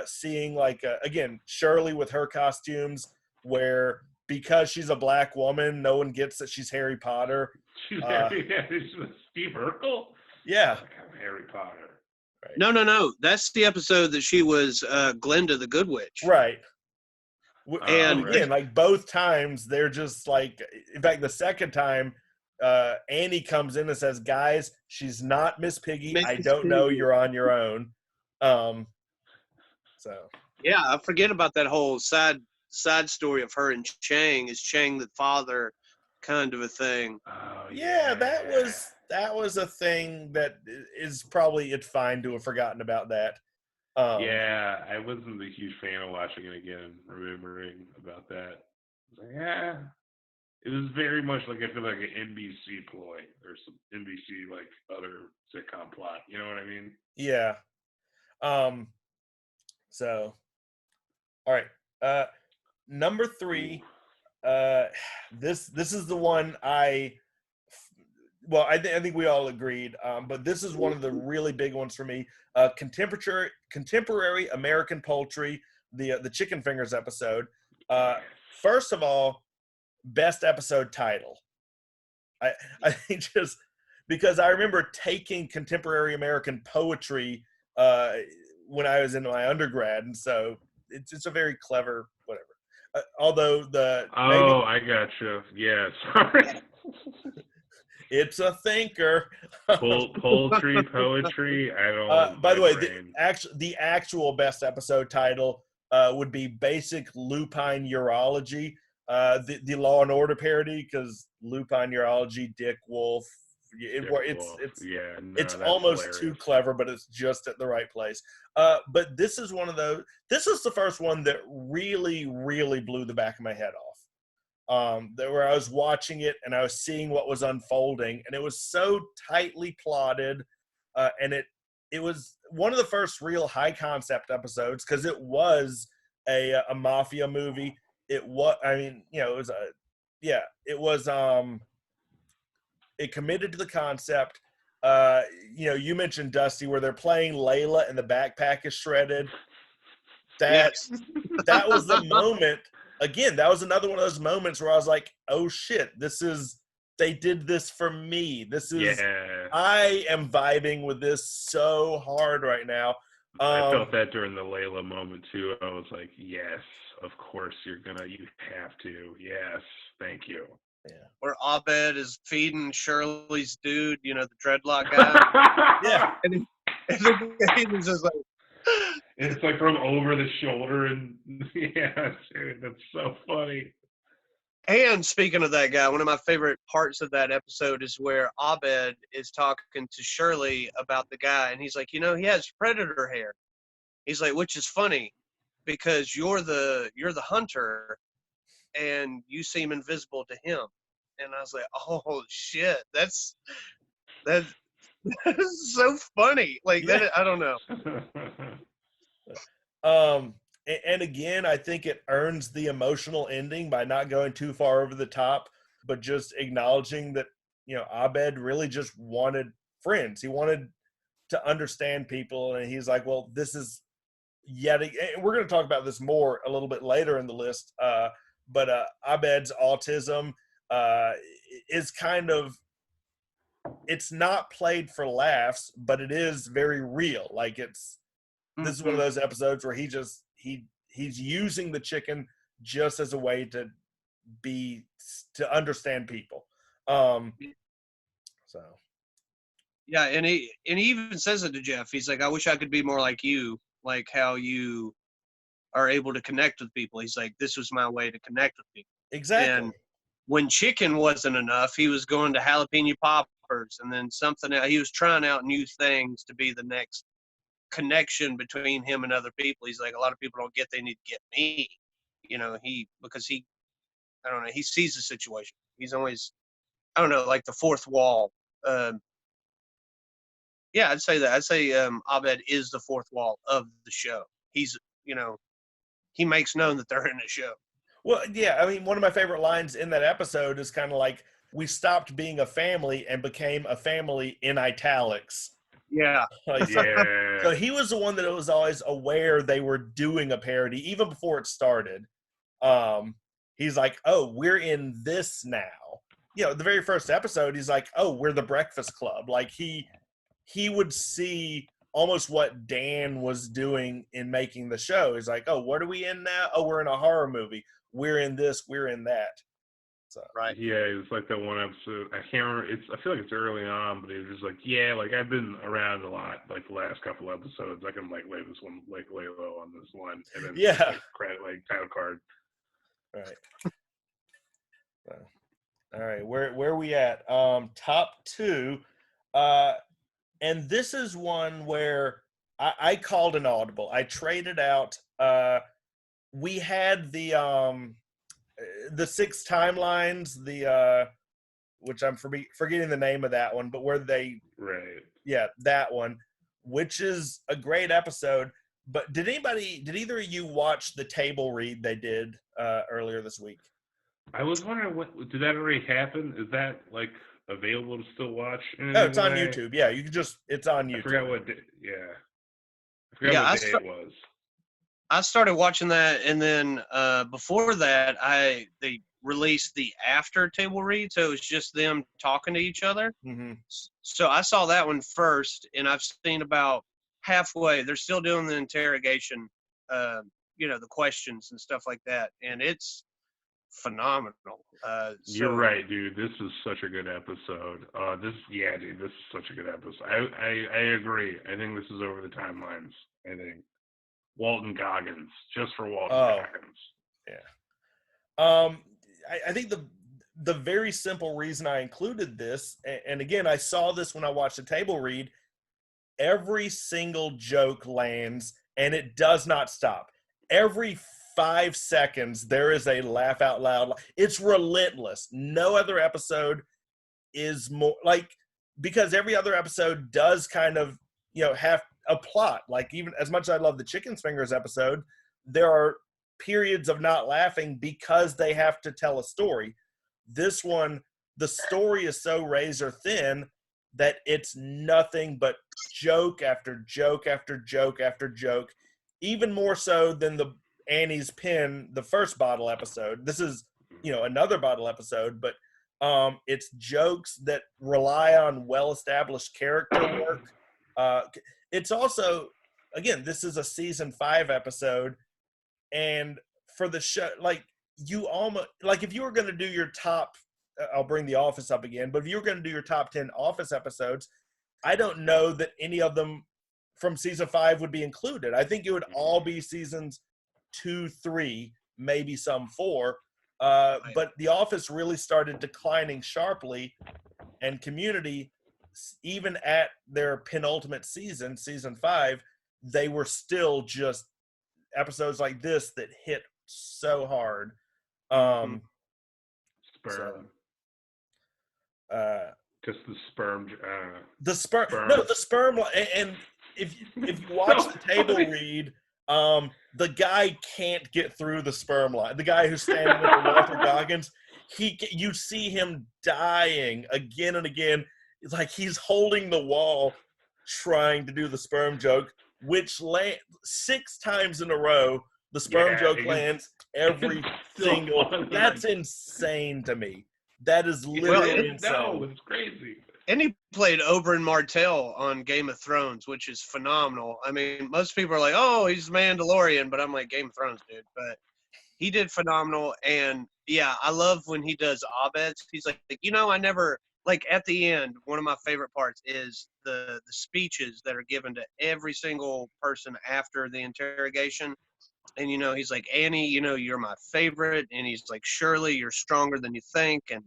seeing, like, again, Shirley with her costumes, where because she's a black woman, no one gets that she's Harry Potter. She's Steve Urkel? Yeah. I'm Harry Potter. Right. No. That's the episode that she was Glinda the Good Witch. Right. And again, like, both times, they're just like, in fact, the second time, Annie comes in and says, guys, she's not Miss Piggy. I don't know. You're on your own. So. Yeah, I forget about that whole side story of her and Chang. Is Chang the father kind of a thing? Oh, yeah, that was a thing that is probably, it's fine to have forgotten about that. Yeah, I wasn't a huge fan of watching it again, remembering about that. Like, yeah, it was very much like, I feel like an NBC ploy or some NBC like other sitcom plot. You know what I mean? Yeah. So, all right. Number 3. This is the one I think we all agreed. But this is one of the really big ones for me. Contemporary American poultry, the Chicken Fingers episode. First of all, best episode title. I think just because I remember taking contemporary American poetry when I was in my undergrad, and so it's a very clever whatever. Although I gotcha. Yeah, sorry. It's a thinker. Poultry, poetry. I don't. By the way, the actual best episode title would be Basic Lupine Urology, the Law and Order parody, because Lupine Urology, Dick Wolf. It's almost hilarious. Too clever, but it's just at the right place. But this is one of those. This is the first one that really, really blew the back of my head off. Where I was watching it and I was seeing what was unfolding, and it was so tightly plotted, and it was one of the first real high concept episodes, because it was a mafia movie. It was, it committed to the concept. You mentioned, Dusty, where they're playing Layla and the backpack is shredded. That was the moment. Again, that was another one of those moments where I was like, oh shit, they did this for me. I am vibing with this so hard right now. I felt that during the Layla moment too. I was like, yes, of course you have to. Yes, thank you. Yeah. Where Abed is feeding Shirley's dude, the dreadlock guy. Yeah. And he was just like, it's like from over the shoulder, and yeah, dude, that's so funny. And speaking of that guy, one of my favorite parts of that episode is where Abed is talking to Shirley about the guy, and he's like, he has predator hair. He's like, which is funny because you're the hunter, and you seem invisible to him. And I was like, oh shit, that's This is so funny. Like that, I don't know. And again, I think it earns the emotional ending by not going too far over the top, but just acknowledging that, Abed really just wanted friends. He wanted to understand people, and he's like, well, this is and we're going to talk about this more a little bit later in the list, but Abed's autism is kind of, it's not played for laughs, but it is very real. Like this is one of those episodes where he's using the chicken just as a way to understand people. So yeah, and he even says it to Jeff. He's like, I wish I could be more like you, like how you are able to connect with people. He's like, this was my way to connect with people. exactly. And when chicken wasn't enough, he was going to jalapeno poppers, and then something else. He was trying out new things to be the next connection between him and other people. He's like, a lot of people don't get, they need to get me. Because he, I don't know, he sees the situation. He's always, I don't know, like the fourth wall. Yeah, I'd say that. I'd say Abed is the fourth wall of the show. He's, he makes known that they're in a show. Well, yeah, I mean, one of my favorite lines in that episode is kind of like, we stopped being a family and became a family in italics. Yeah. So he was the one that was always aware they were doing a parody, even before it started. He's like, oh, we're in this now. The very first episode, he's like, oh, we're the Breakfast Club. Like he would see almost what Dan was doing in making the show. He's like, oh, what are we in now? Oh, we're in a horror movie. We're in this, we're in that. So right. Yeah, it's like that one episode. I can't remember. I feel like it's early on, but it was like, yeah, like I've been around a lot. Like the last couple episodes, I can like lay low on this one, and then credit title card. All right. So, all right, where are we at? Top two, and this is one where I called an audible. I traded out. We had the 6 timelines, which I'm forgetting the name of that one, but where they that one, which is a great episode. But did either of you watch the table read they did earlier this week? I was wondering, did that already happen? Is that like available to still watch? No, it's on YouTube. Yeah, you can it's on YouTube. I forgot what day it was. I started watching that, and then before that, they released the after table read, so it was just them talking to each other. Mm-hmm. So I saw that one first, and I've seen about halfway. They're still doing the interrogation, the questions and stuff like that, and it's phenomenal. You're right, dude. This is such a good episode. This is such a good episode. I agree. I think this is over the timelines. I think Walton Goggins, just for Walton Goggins. Yeah. I think the very simple reason I included this, and again, I saw this when I watched the table read. Every single joke lands, and it does not stop. Every 5 seconds, there is a laugh out loud. It's relentless. No other episode is more because every other episode does kind of, have a plot. Like, even as much as I love the Chicken Fingers episode, there are periods of not laughing because they have to tell a story. This one, the story is so razor thin that it's nothing but joke after joke after joke after joke, even more so than the Annie's Pin, the first bottle episode. This is, another bottle episode, but it's jokes that rely on well-established character work. It's also, again, this is a season 5 episode, and for the show, you almost, if you were going to do your top, I'll bring The Office up again, but if you were going to do your top 10 Office episodes, I don't know that any of them from season 5 would be included. I think it would all be seasons 2, 3, maybe some 4. But The Office really started declining sharply, and Community, even at their penultimate season 5, they were still just episodes like this that hit so hard. Sperm. Just the sperm. The sperm. Sperm. No, the sperm. And if you watch So the table funny. read, the guy can't get through the sperm line. The guy who's standing with Walter Goggins, you see him dying again and again. It's like he's holding the wall, trying to do the sperm joke, which 6 times in a row. The sperm joke lands every single. That's insane to me. That is literally insane. No, it's crazy. And he played Oberyn Martell on Game of Thrones, which is phenomenal. I mean, most people are like, "Oh, he's Mandalorian," but I'm like, Game of Thrones, dude. But he did phenomenal, and yeah, I love when he does Abed's. He's like, I never like at the end. One of my favorite parts is the speeches that are given to every single person after the interrogation. And he's like, Annie, you're my favorite, and he's like, Shirley, you're stronger than you think, and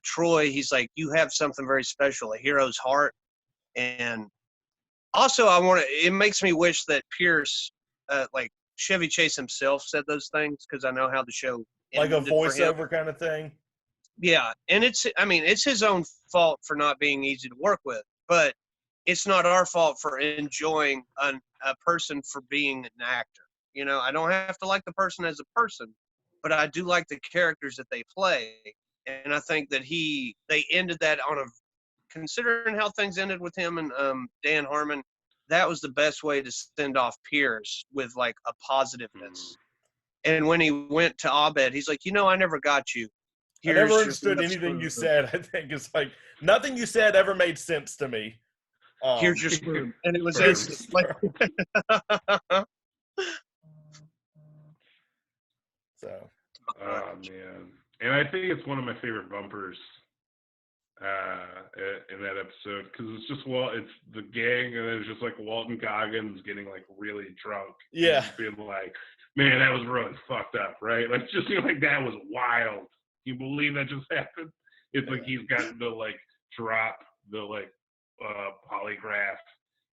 Troy, he's like, you have something very special, a hero's heart. And also, it makes me wish that Pierce, like Chevy Chase himself, said those things, because I know how the show like a ended for him. voiceover kind of thing. Yeah, and it's his own fault for not being easy to work with, but it's not our fault for enjoying a person for being an actor. I don't have to like the person as a person, but I do like the characters that they play. And I think that they ended that considering how things ended with him and Dan Harmon, that was the best way to send off Pierce, with like a positiveness. And when he went to Abed, he's like, I never got you. I never understood anything you said. I think it's like nothing you said ever made sense to me. Here's your spoon. And it was instant. So. Oh man, and I think it's one of my favorite bumpers in that episode, because it's just it's the gang, and it's just like Walton Goggins getting like really drunk. Yeah. And being like, man, that was really fucked up, right? Like, just like that was wild. You believe that just happened? It's like he's gotten to like drop the like polygraph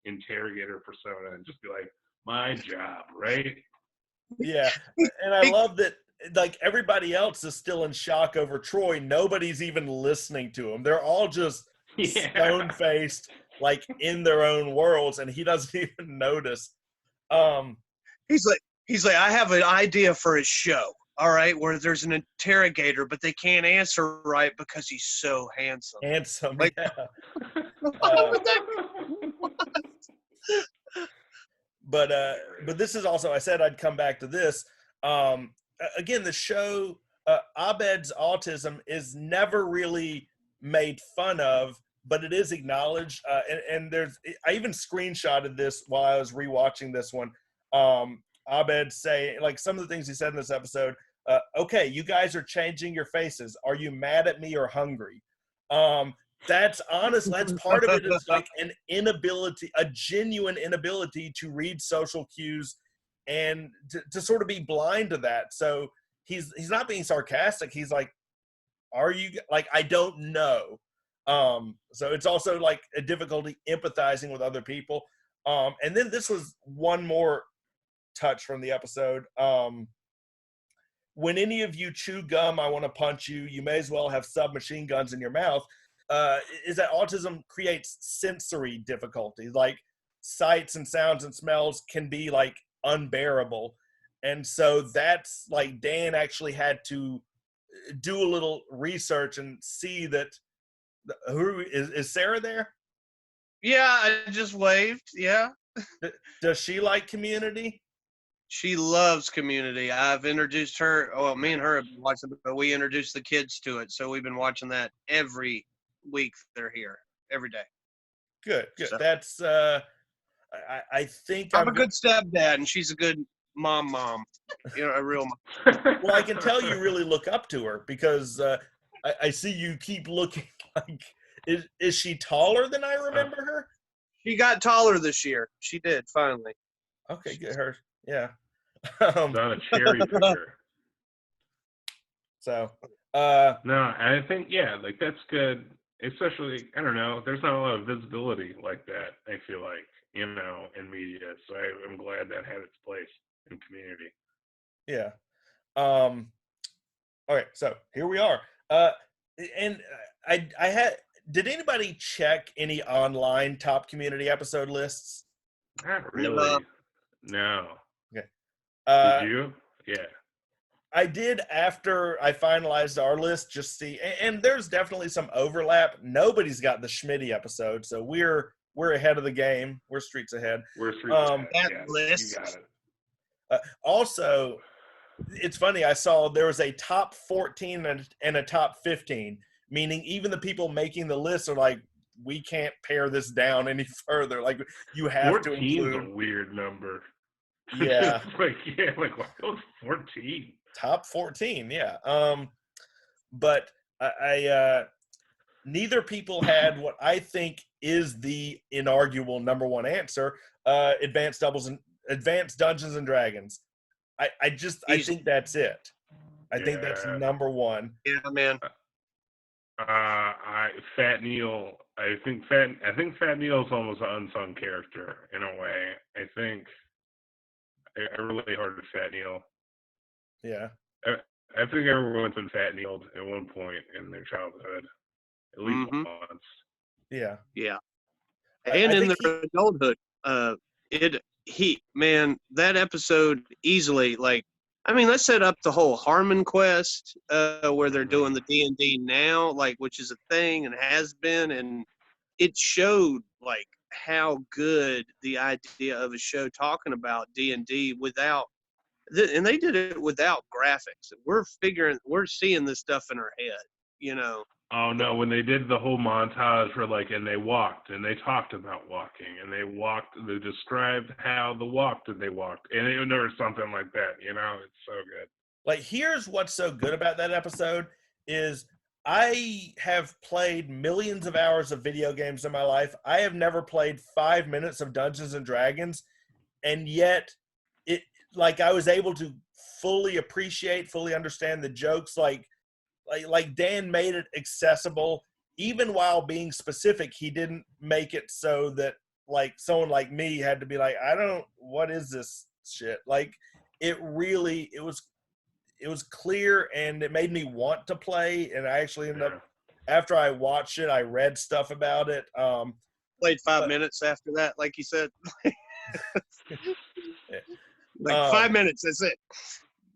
interrogator persona and just be like, my job, right? Yeah, and I love that. Like everybody else is still in shock over Troy. Nobody's even listening to him. They're all just stone-faced, like in their own worlds, and he doesn't even notice. He's like, I have an idea for his show. All right, where there's an interrogator, but they can't answer right because he's so handsome. Like, yeah. But this is also, I said I'd come back to this. Again, the show, Abed's autism is never really made fun of, but it is acknowledged. And I even screenshotted this while I was rewatching this one. Abed saying, like, some of the things he said in this episode. Okay, you guys are changing your faces. Are you mad at me or hungry? That's honest. That's part of it. Is like an inability, a genuine inability to read social cues and to sort of be blind to that. So he's not being sarcastic. He's like, are you like, I don't know. So it's also like a difficulty empathizing with other people. And then this was one more touch from the episode. When any of you chew gum, I want to punch you. You may as well have submachine guns in your mouth. Is that autism creates sensory difficulties, like sights and sounds and smells can be like unbearable. And so that's like Dan actually had to do a little research and see that. Who is Sarah there? Yeah, I just waved. Yeah. Does she like Community? She loves Community. I've introduced her. Well, me and her have been watching it, but we introduced the kids to it. So we've been watching that every week. They're here every day. Good. So, that's, I think I'm a good stepdad, and she's a good mom. A real mom. Well, I can tell you really look up to her because I see you keep looking like, is she taller than I remember her? She got taller this year. She did, finally. Okay, get her. Yeah. Not a cherry picker. So. No, I think, like that's good. Especially, I don't know, there's not a lot of visibility like that, I feel like, in media. So I'm glad that had its place in Community. Yeah. Okay, so here we are. And I had. Did anybody check any online top community episode lists? Not really. No. Okay. Did you? Yeah. I did after I finalized our list. Just see, and there's definitely some overlap. Nobody's got the Schmitty episode, so we're ahead of the game. We're streets ahead. We're streets ahead. That Yeah, list. you got it. Also, it's funny. I saw there was a top 14 and a top 15, meaning even the people making the list are like, we can't pare this down any further. Like, you have to 14 include. is a weird number. Yeah. Like what was 14? Top 14, yeah. But I neither people had what I think is the inarguable number one answer, Advanced Dungeons and Dragons. I think that's it. I think that's number one. Yeah, man. Fat Neil. I think Fat Neil is almost an unsung character in a way. I think I relate hard to Fat Neil. Yeah. I think everyone's been Fat Neiled at one point in their childhood, at least once. Yeah. Yeah. And in their adulthood, that episode easily, like, I mean, that set up the whole Harmon quest, where they're doing the D&D now, like, which is a thing and has been, and it showed like how good the idea of a show talking about D&D without, and they did it without graphics. We're seeing this stuff in our head, you know. Oh no, when they did the whole montage where like, and they walked and they talked about walking and they described how they walked, and there was something like that, you know. It's so good. Like, here's what's so good about that episode is I have played millions of hours of video games in my life. I have never played 5 minutes of Dungeons and Dragons, and yet I was able to fully appreciate, fully understand the jokes. Like Dan made it accessible, even while being specific. He didn't make it so that like someone like me had to be like, what is this shit? Like, it was clear, and it made me want to play. And I actually ended up, after I watched it, I read stuff about it. Played 5 minutes after that, like you said. 5 minutes, that's it.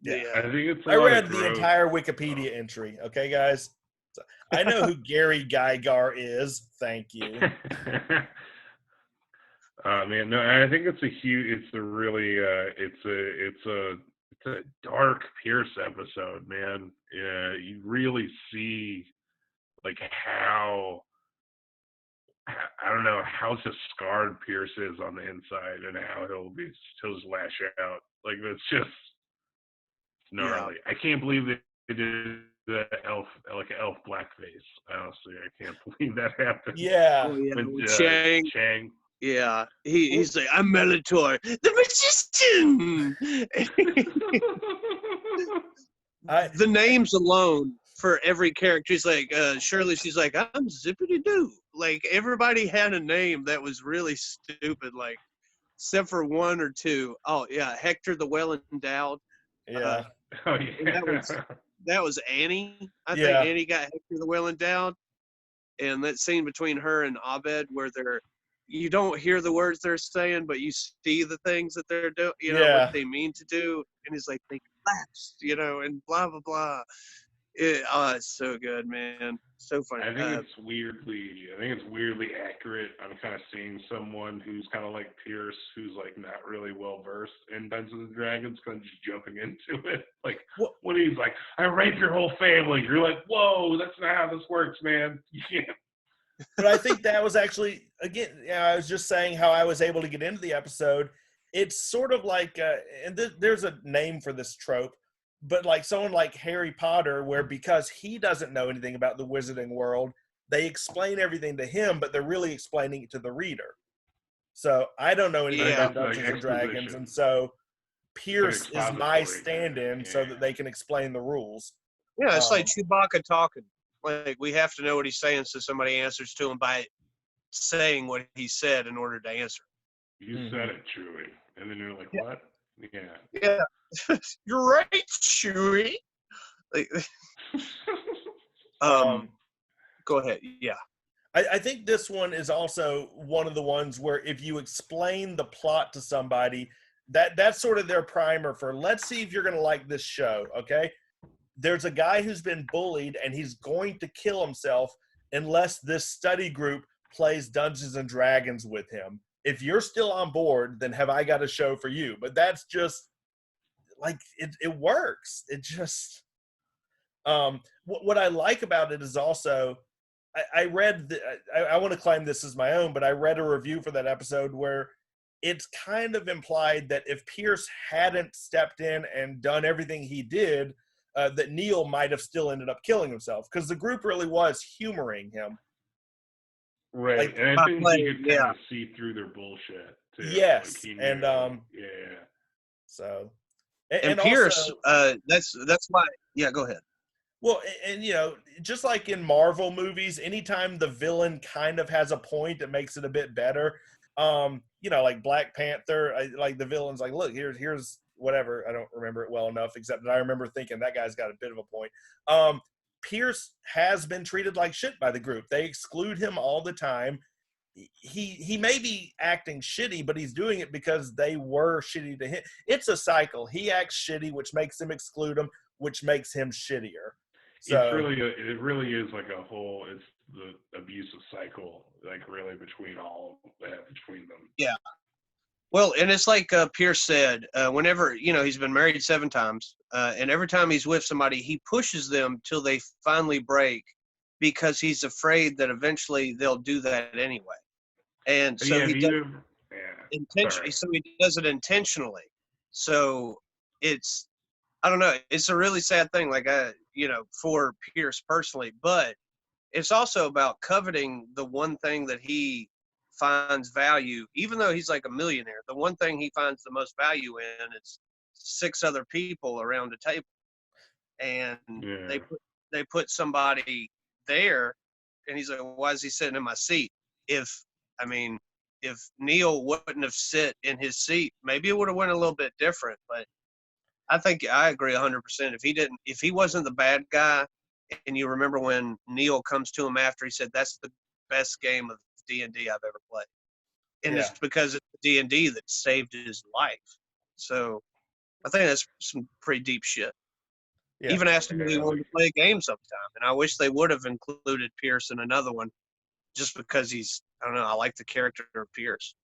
Yeah. I think it's. I read the entire Wikipedia entry. Okay, guys. So I know who Gary Gygax is. Thank you. Man, no, I think it's a dark Pierce episode, man. Yeah, you really see like how, I don't know, how just scarred Pierce is on the inside, and how he'll just lash out. Like, it's just gnarly. Yeah. I can't believe they did the elf blackface. Honestly, I can't believe that happened. Yeah. Oh, yeah. Chang. Yeah. He's like, I'm Melitor, the magician. The names alone for every character. He's like, Shirley, she's like, I'm Zippity Doo. Like, everybody had a name that was really stupid, like, except for one or two. Oh, yeah, Hector the Well-Endowed. Yeah. That was Annie. I think Annie got Hector the Well-Endowed. And that scene between her and Abed where you don't hear the words they're saying, but you see the things that they're doing, you know, what they mean to do. And he's like, they collapsed, you know, and blah, blah, blah. It's so good, man. So funny. I think it's weirdly accurate. I'm kind of seeing someone who's kind of like Pierce, who's like not really well versed in Dungeons and Dragons, kind of just jumping into it. Like, when he's like, I rape your whole family, you're like, whoa, that's not how this works, man. You can't. But I think that was actually, again, I was just saying how I was able to get into the episode. It's sort of like, and there's a name for this trope, but like someone like Harry Potter, where because he doesn't know anything about the wizarding world, they explain everything to him, but they're really explaining it to the reader. So I don't know anything about Dungeons and Dragons, and so Pierce is my stand-in so that they can explain the rules. Yeah, it's like Chewbacca talking. Like, we have to know what he's saying so somebody answers to him by saying what he said in order to answer. You said it, Chewie. And then you're like, what? Yeah. Yeah. You're right, Chewie. Like, Go ahead. Yeah. I think this one is also one of the ones where if you explain the plot to somebody, that's sort of their primer for, let's see if you're going to like this show, okay? There's a guy who's been bullied, and he's going to kill himself unless this study group plays Dungeons and Dragons with him. If you're still on board, then have I got a show for you? But that's just, like, it works. It just what I like about it is also, I read, I want to claim this as my own, but I read a review for that episode where it's kind of implied that if Pierce hadn't stepped in and done everything he did, that Neil might have still ended up killing himself, because the group really was humoring him. Right, Like, and I think he could kind of see through their bullshit too. Yes, like and yeah. So, and Pierce, also, that's why. Yeah, go ahead. Well, and just like in Marvel movies, anytime the villain kind of has a point, it makes it a bit better. Like Black Panther, like the villain's like, look, here's whatever. I don't remember it well enough, except that I remember thinking that guy's got a bit of a point. Pierce has been treated like shit by the group. They exclude him all the time. He may be acting shitty, but he's doing it because they were shitty to him. It's a cycle. He acts shitty, which makes them exclude him, which makes him shittier. So it really is like a whole, it's the abusive cycle, like really between them. Yeah. Well, and it's like Pierce said, whenever, he's been married 7 times, and every time he's with somebody, he pushes them till they finally break, because he's afraid that eventually they'll do that anyway. And so he does it intentionally. So it's, I don't know, it's a really sad thing, like, for Pierce personally, but it's also about coveting the one thing that he finds value, even though he's like a millionaire. The one thing he finds the most value in is 6 other people around a table, and they put somebody there, and he's like, why is he sitting in my seat? If Neil wouldn't have sit in his seat, maybe it would have went a little bit different. But I think I agree 100%. If he wasn't the bad guy, and you remember when Neil comes to him after, he said, that's the best game of D&D I've ever played. And it's because it's D&D that saved his life. So I think that's some pretty deep shit. Yeah. Even asked him if he wanted to play a game sometime. And I wish they would have included Pierce in another one, just because I like the character of Pierce.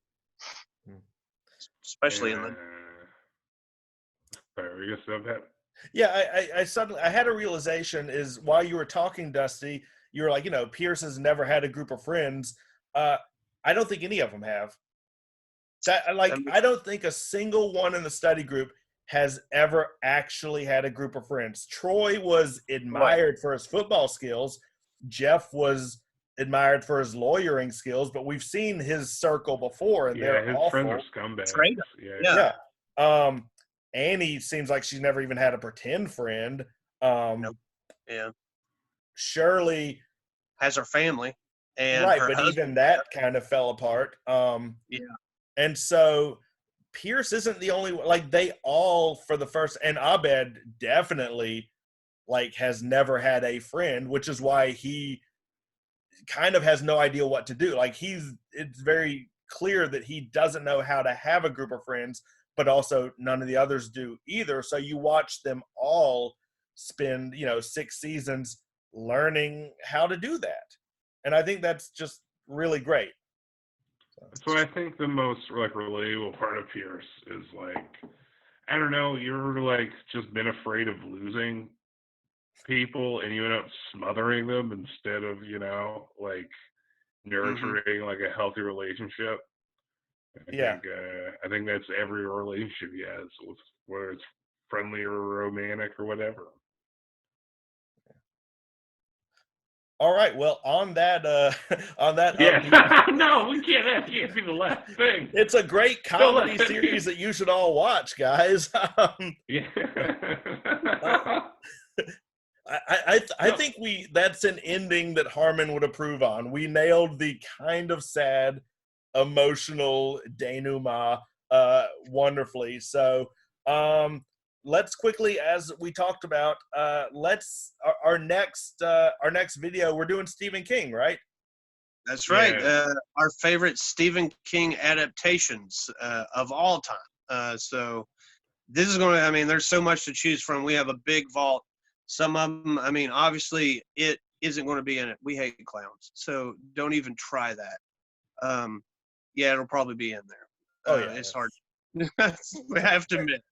Especially in the... Yeah, I had a realization is while you were talking, Dusty, you were like, Pierce has never had a group of friends. I don't think any of them have. I don't think a single one in the study group has ever actually had a group of friends. Troy was admired for his football skills. Jeff was admired for his lawyering skills, but we've seen his circle before, and they're awful. Friends are scumbags. Yeah. Annie seems like she's never even had a pretend friend. Nope. Yeah. Shirley has her family, and but even that kind of fell apart. And so Pierce isn't the only one. Like, they all, for the first, and Abed definitely, like, has never had a friend, which is why he kind of has no idea what to do. Like, it's very clear that he doesn't know how to have a group of friends, but also none of the others do either. So you watch them all spend, 6 seasons learning how to do that. And I think that's just really great. So I think the most relatable part of Pierce is I don't know, you're just been afraid of losing people, and you end up smothering them instead of nurturing a healthy relationship. I think that's every relationship he has, whether it's friendly or romantic or whatever. All right. Well, on that, no, we can't. That can't be the last thing. It's a great comedy series that you should all watch, guys. I think that's an ending that Harmon would approve on. We nailed the kind of sad, emotional denouement wonderfully. So let's quickly, as we talked about, our next video, we're doing Stephen King, right? That's right. Yeah. Our favorite Stephen King adaptations of all time. So this is going to, I mean, there's so much to choose from. We have a big vault. Some of them, I mean, obviously it isn't going to be in it. We hate clowns. So don't even try that. Yeah, it'll probably be in there. Oh, yeah. It's hard. We have to admit.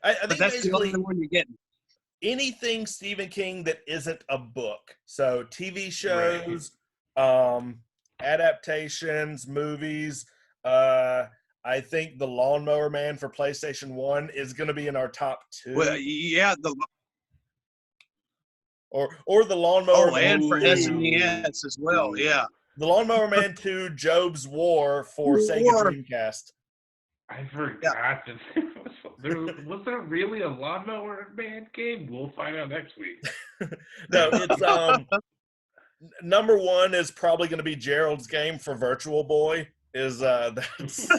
I But think that's the basically only one you're getting. anything Stephen King that isn't a book. So TV shows, adaptations, movies. I think The Lawnmower Man for PlayStation 1 is going to be in our top 2. Well, yeah, or The Lawnmower Man and for 2. SNES as well, yeah. The Lawnmower Man 2, Job's War for Sega Dreamcast. I forgot was there really a Lawnmower Man game? We'll find out next week. No, it's number 1 is probably going to be Gerald's game for Virtual Boy. Is that's you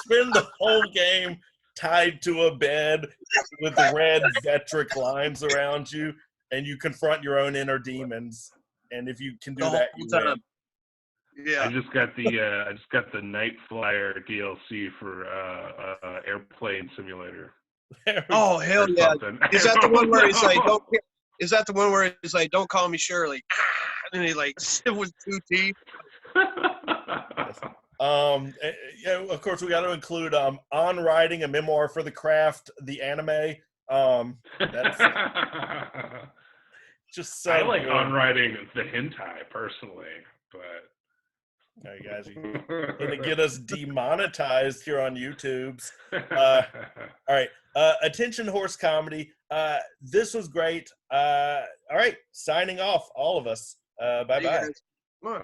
spend the whole game tied to a bed with red Vectric lines around you, and you confront your own inner demons. And if you can do that, you win. Yeah. I just got the Night Flyer DLC for Airplane Simulator. Oh hell yeah! Is that the one where he's like, "Don't"? Is that the one where he's like, "Don't call me Shirley," and he like with 2 teeth? Yeah, of course, we got to include On Writing, a memoir for the craft, the anime. That's just so. I like good. On Writing the hentai personally, but. Okay, guys, you're gonna get us demonetized here on YouTube. All right, attention, horse comedy. This was great. All right, signing off, all of us. Bye bye. Bye.